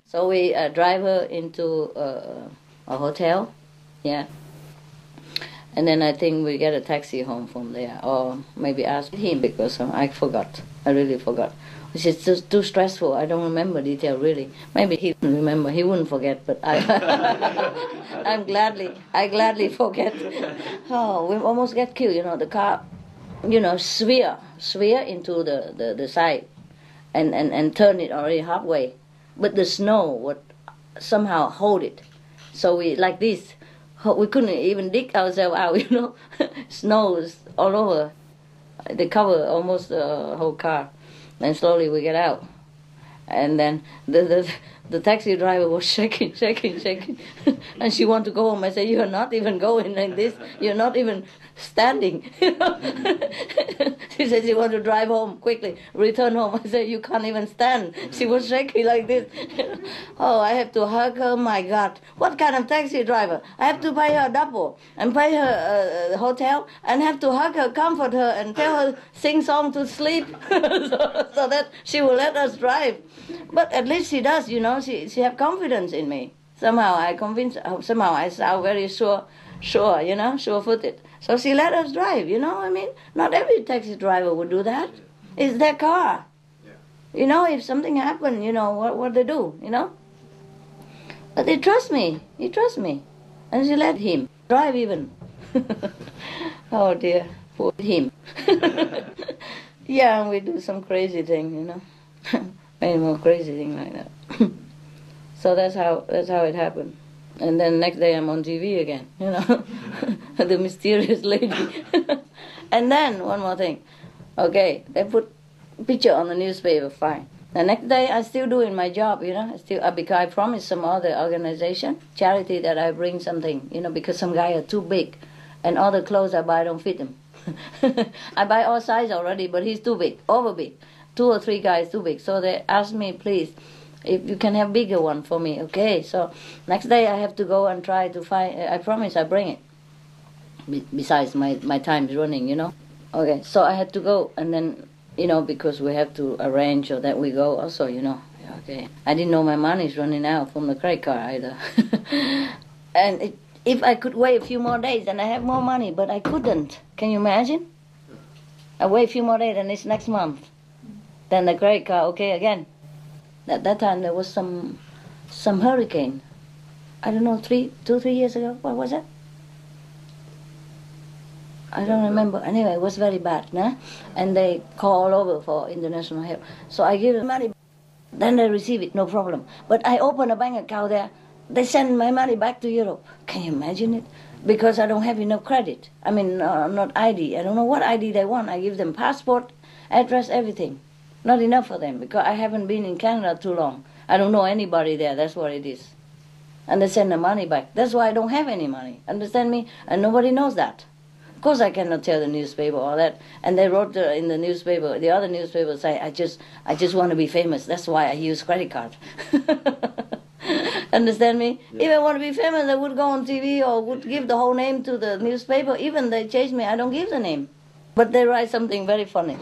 So we drive her into a hotel, yeah. And then I think we get a taxi home from there, or maybe ask him, because I forgot. I really forgot. Which is too stressful. I don't remember detail really. Maybe he wouldn't remember. He wouldn't forget, but I gladly forget. Oh, we almost get killed. You know, the car, you know, swear into the side, and turn it already halfway. But the snow would somehow hold it. So we, like this, we couldn't even dig ourselves out, you know. Snow is all over. They cover almost the whole car. Then slowly we get out. And then the taxi driver was shaking. And she wanted to go home. I said, you're not even going like this. You're not even standing. You know? She said she wanted to drive home quickly, return home. I said, you can't even stand. She was shaking like this. Oh, I have to hug her. My God. What kind of taxi driver? I have to pay her double and pay her a hotel and have to hug her, comfort her, and tell her sing song to sleep so that she will let us drive. But at least she does, you know. She have confidence in me. Somehow I convince her. Somehow I sound very sure, you know, sure-footed. So she let us drive, you know. I mean, not every taxi driver would do that. It's their car. Yeah. You know, if something happened, you know, what they do, you know. But they trust me. He trusts me. And she let him drive even. Oh, dear. Poor him. Yeah, and we do some crazy thing, you know. Many more crazy thing like that. So that's how it happened. And then next day I'm on TV again, you know, the mysterious lady. And then one more thing. Okay, they put picture on the newspaper, fine. The next day I still doing my job, you know, because I promised some other organization, charity, that I bring something, you know, because some guy are too big, and all the clothes I buy don't fit him. I buy all size already, but he's too big, over big. 2 or 3 guys too big. So they asked me, please, if you can have bigger one for me. Okay, so next day I have to go and try to find, I promise I bring it. Besides my time is running, you know. Okay, so I had to go, and then, you know, because we have to arrange so that we go also, you know. Okay, I didn't know my money is running out from the credit card either. And if I could wait a few more days, then I have more money, but I couldn't. Can you imagine? I wait a few more days, and it's next month. Then the credit card, okay, again. At that time, there was some hurricane. I don't know, 2-3 years ago. What was it? I don't remember. Anyway, it was very bad, nah? And they call all over for international help. So I give them money. Then they receive it, no problem. But I open a bank account there. They send my money back to Europe. Can you imagine it? Because I don't have enough credit. I mean, not ID. I don't know what ID they want. I give them passport, address, everything. Not enough for them, because I haven't been in Canada too long. I don't know anybody there, that's what it is. And they send the money back. That's why I don't have any money. Understand me? And nobody knows that. Of course I cannot tell the newspaper all that. And they wrote in the newspaper, the other newspaper say, I just want to be famous. That's why I use credit card. Understand me? Yeah. If I want to be famous, I would go on TV or would give the whole name to the newspaper. Even they change me, I don't give the name. But they write something very funny.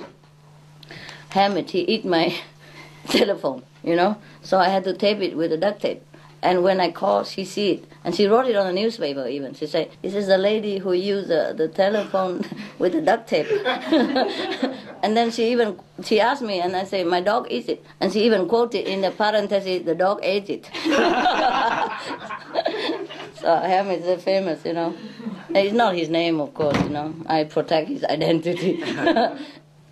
Hammett, he eat my telephone, you know. So I had to tape it with a duct tape. And when I called, she see it. And she wrote it on the newspaper even. She said, this is the lady who used the telephone with the duct tape. And then she asked me, and I say, my dog eats it. And she even quoted in the parentheses, the dog ate it. So Hammett is famous, you know. It's not his name, of course, you know. I protect his identity.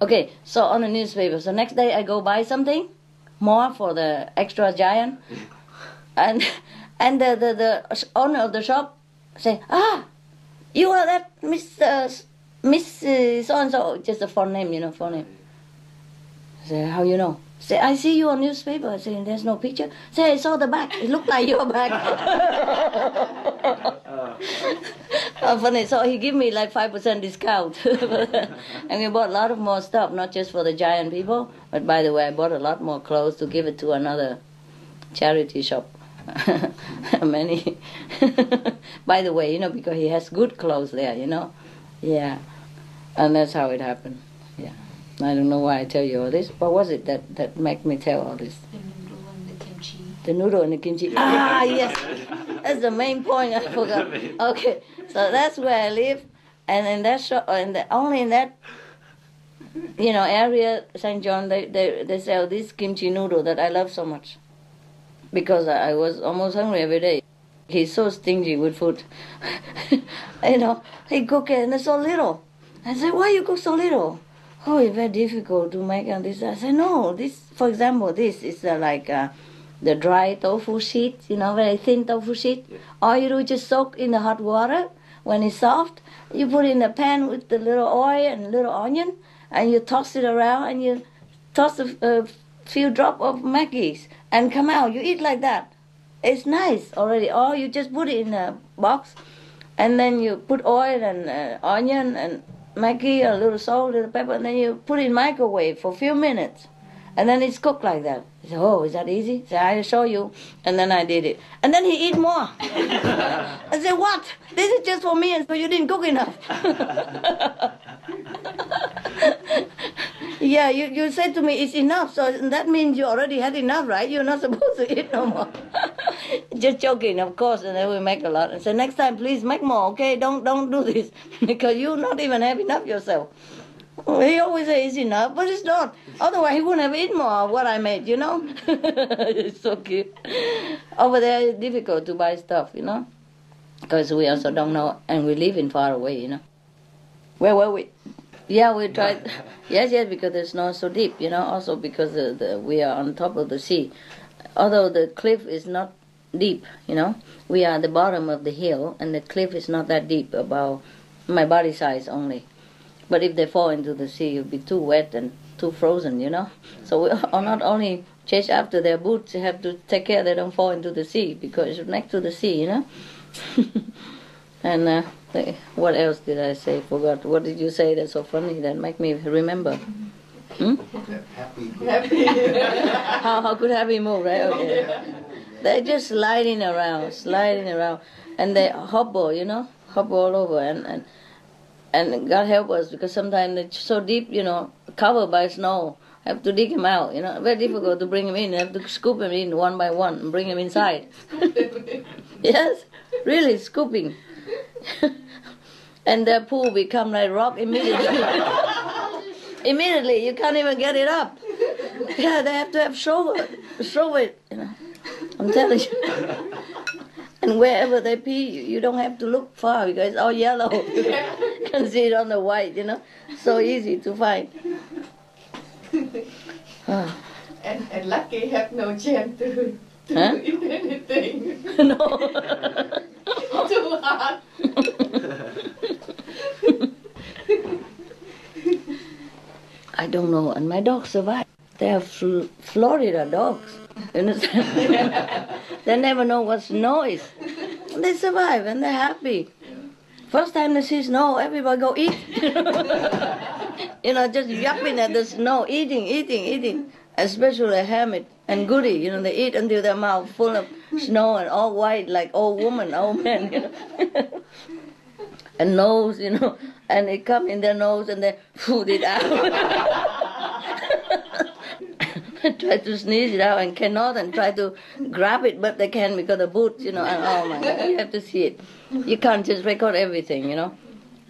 Okay, so on the newspaper. So next day I go buy something more for the extra giant. And the owner of the shop say, you are that Miss so-and-so, just a phone name, you know, phone name. I say, how you know? Say, I see you on newspaper. I say, there's no picture. Say, I saw the back. It looked like your back. Funny. So he give me like 5% discount. And we bought a lot of more stuff, not just for the giant people, but by the way, I bought a lot more clothes to give it to another charity shop. Many. By the way, you know, because he has good clothes there, you know. Yeah. And that's how it happened. Yeah. I don't know why I tell you all this. What was it that made me tell all this? The noodle and the kimchi. The noodle and the kimchi. Ah, yes. That's the main point. I forgot. Okay. So that's where I live. And in that shop, only in that, you know, area, St. John, they sell this kimchi noodle that I love so much. Because I was almost hungry every day. He's so stingy with food. You know, he cook it and it's so little. I said, why you cook so little? Oh, it's very difficult to make and this. I said, no, this, for example, this is like the dry tofu sheet, you know, very thin tofu sheet. Yeah. All you do is just soak in the hot water. When it's soft, you put it in the pan with the little oil and little onion, and you toss it around, and you toss a few drops of Maggie's, and come out. You eat like that. It's nice already. Or you just put it in a box, and then you put oil and onion and Maggi, a little salt, a little pepper, and then you put it in microwave for a few minutes. And then it's cooked like that. He said, oh, is that easy? I said, I'll show you. And then I did it. And then he eat more. I said, what? This is just for me, and so you didn't cook enough. Yeah, you said to me, it's enough. So that means you already had enough, right? You're not supposed to eat no more. Just joking, of course, and then we make a lot. And say, next time, please make more, okay? Don't do this, because you not even have enough yourself. He always says it's enough, but it's not. Otherwise, he wouldn't have eaten more of what I made, you know? It's so cute. Over there, it's difficult to buy stuff, you know? Because we also don't know, and we live in far away, you know? Where were we? Yeah, we tried. Yes, because the snow is so deep, you know? Also because we are on top of the sea. Although the cliff is not deep, you know? We are at the bottom of the hill, and the cliff is not that deep, about my body size only. But if they fall into the sea, you'll be too wet and too frozen, you know. So we are not only chase after their boots, you have to take care they don't fall into the sea, because it's next to the sea, you know. And what else did I say? Forgot. What did you say that's so funny that make me remember? Happy. How could happy move, right? Okay. They're just sliding around, and they hobble, you know, hobble all over, and God help us, because sometimes they're so deep, you know, covered by snow. I have to dig him out, you know. Very difficult to bring him in. I have to scoop him in one by one and bring him inside. Yes, really, scooping. And the pool become like rock immediately. Immediately, you can't even get it up. Yeah, they have to have show it, you know. I'm telling you. And wherever they pee, you don't have to look far, because it's all yellow. You can see it on the white, you know. So easy to find. And Lucky have no chance to eat anything. No. Too hard. I don't know, and my dog survived. They are Florida dogs. You understand? They never know what snow is. They survive and they're happy. First time they see snow, everybody go eat. You know, just yapping at the snow, eating. Especially Hamid and Goody, you know, they eat until their mouth full of snow and all white like old woman, old men, you know. And nose, you know, and it come in their nose and they food it out. Try to sneeze it out and cannot, and try to grab it, but they can because the boots, you know, and oh my God, you have to see it. You can't just record everything, you know.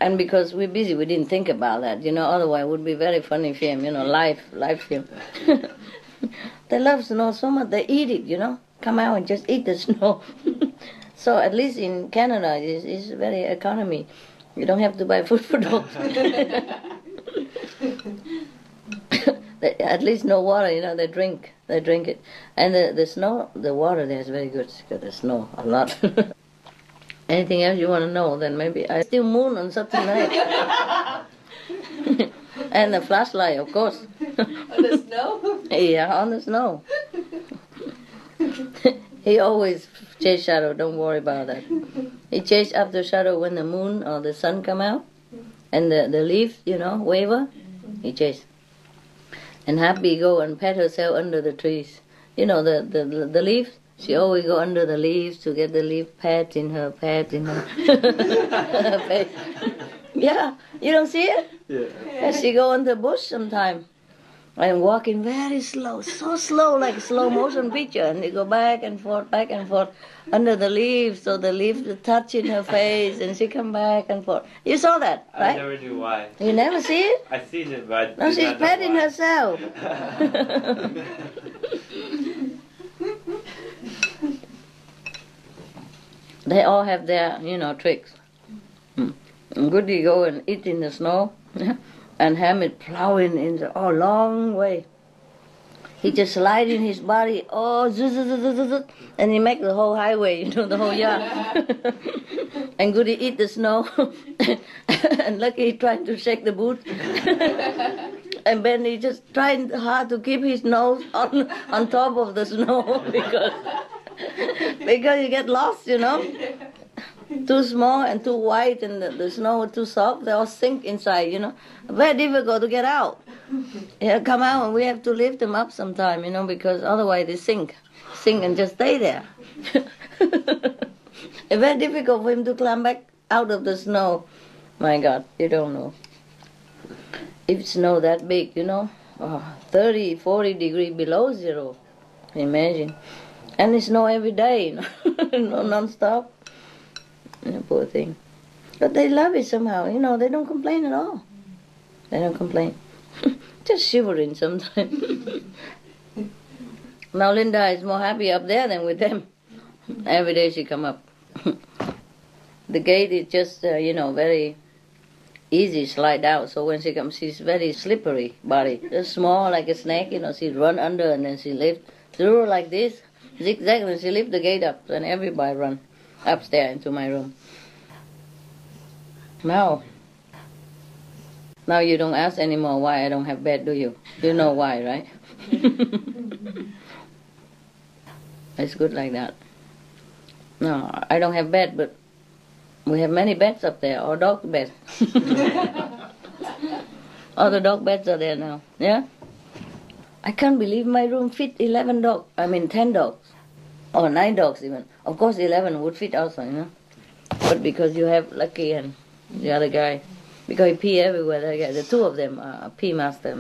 And because we're busy, we didn't think about that, you know, otherwise it would be very funny film, you know, live film. They love snow so much, they eat it, you know, come out and just eat the snow. So at least in Canada, it's very economy. You don't have to buy food for dogs. At least no water, you know, they drink it. And the snow, the water there is very good because the snow, a lot. Anything else you want to know, then maybe I still moon on Saturday night. And the flashlight, of course. On the snow? Yeah, on the snow. He always chase shadow, don't worry about that. He chase after shadow when the moon or the sun come out. And the leaf, you know, waver, he chase. And Happy go and pat herself under the trees. You know, the leaves, she always go under the leaves to get the leaf pat in her face. Yeah, you don't see it? Yeah. And she go in the bush sometime. And walking very slow, so slow, like slow motion picture. And they go back and forth under the leaves, so the leaves touch in her face, and she come back and forth. You saw that, right? I never knew why. You never see it? I seen it, but No, she's patting herself. They all have their, you know, tricks. Goody go and eat in the snow. And Hamid plowing in the long way. He just sliding his body, and he make the whole highway, you know, the whole yard. And Goody eat the snow, and Lucky trying to shake the boot. And Benny just trying hard to keep his nose on top of the snow because you get lost, you know. Too small and too white, and the snow too soft, they all sink inside, you know. Very difficult to get out. Yeah, come out, and we have to lift them up sometime, you know, because otherwise they sink and just stay there. It's very difficult for him to climb back out of the snow. My God, you don't know. If snow that big, you know, 30, 40 degrees below zero, imagine. And it snow every day, you know, non-stop. Poor thing. But they love it somehow, you know, they don't complain at all. They don't complain. Just shivering sometimes. Now Linda is more happy up there than with them. Every day she come up. The gate is just, you know, very easy slide out. So when she comes, she's very slippery body. Just small like a snake, you know, she run under and then she lift through like this, zigzag, and she lift the gate up. And everybody run upstairs into my room. Now you don't ask anymore why I don't have bed, do you? You know why, right? It's good like that. No, I don't have bed, but we have many beds up there, or dog beds. All the dog beds are there now, yeah? I can't believe my room fit 10 dogs. Or 9 dogs even. Of course 11 would fit also, you know. But because you have Lucky and the other guy, because he pee everywhere, the two of them are pee master.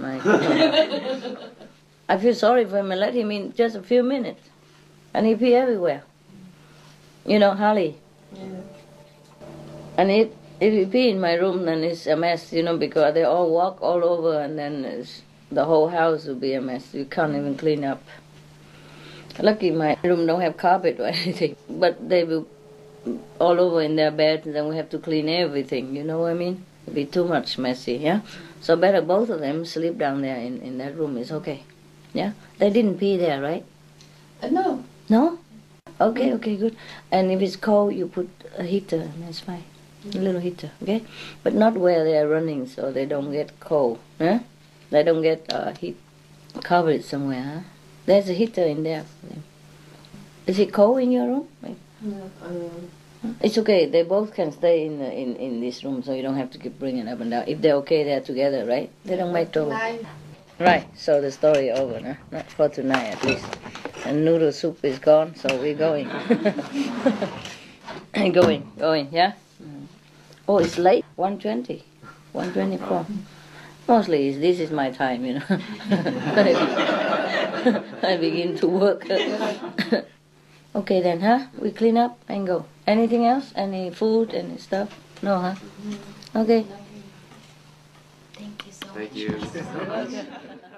I feel sorry for him and let him in just a few minutes. And he pee everywhere. You know, Harley. Yeah. And if he pee in my room, then it's a mess, you know, because they all walk all over, and then the whole house will be a mess. You can't even clean up. Lucky my room don't have carpet or anything, but they will all over in their beds, and then we have to clean everything, you know what I mean? It'll be too much messy, yeah? So better both of them sleep down there in that room, it's okay. Yeah? They didn't pee there, right? No. No? Okay, good. And if it's cold, you put a heater, and that's fine. A little heater, okay? But not where they are running, so they don't get cold, huh? They don't get heat. Cover it somewhere, huh? There's a heater in there for them. Is it cold in your room? It's okay. They both can stay in this room, so you don't have to keep bringing up and down. If they're okay, they're together, right? They don't make trouble. Right. So the story over, huh? Not for tonight, at least. And noodle soup is gone, so we're going. going. Yeah. Oh, it's late. 1:20, 1:24. Mostly, this is my time, you know. I begin to work. Okay then, huh? We clean up and go. Anything else? Any food? Any stuff? No, huh? Okay. Thank you so much. Thank you.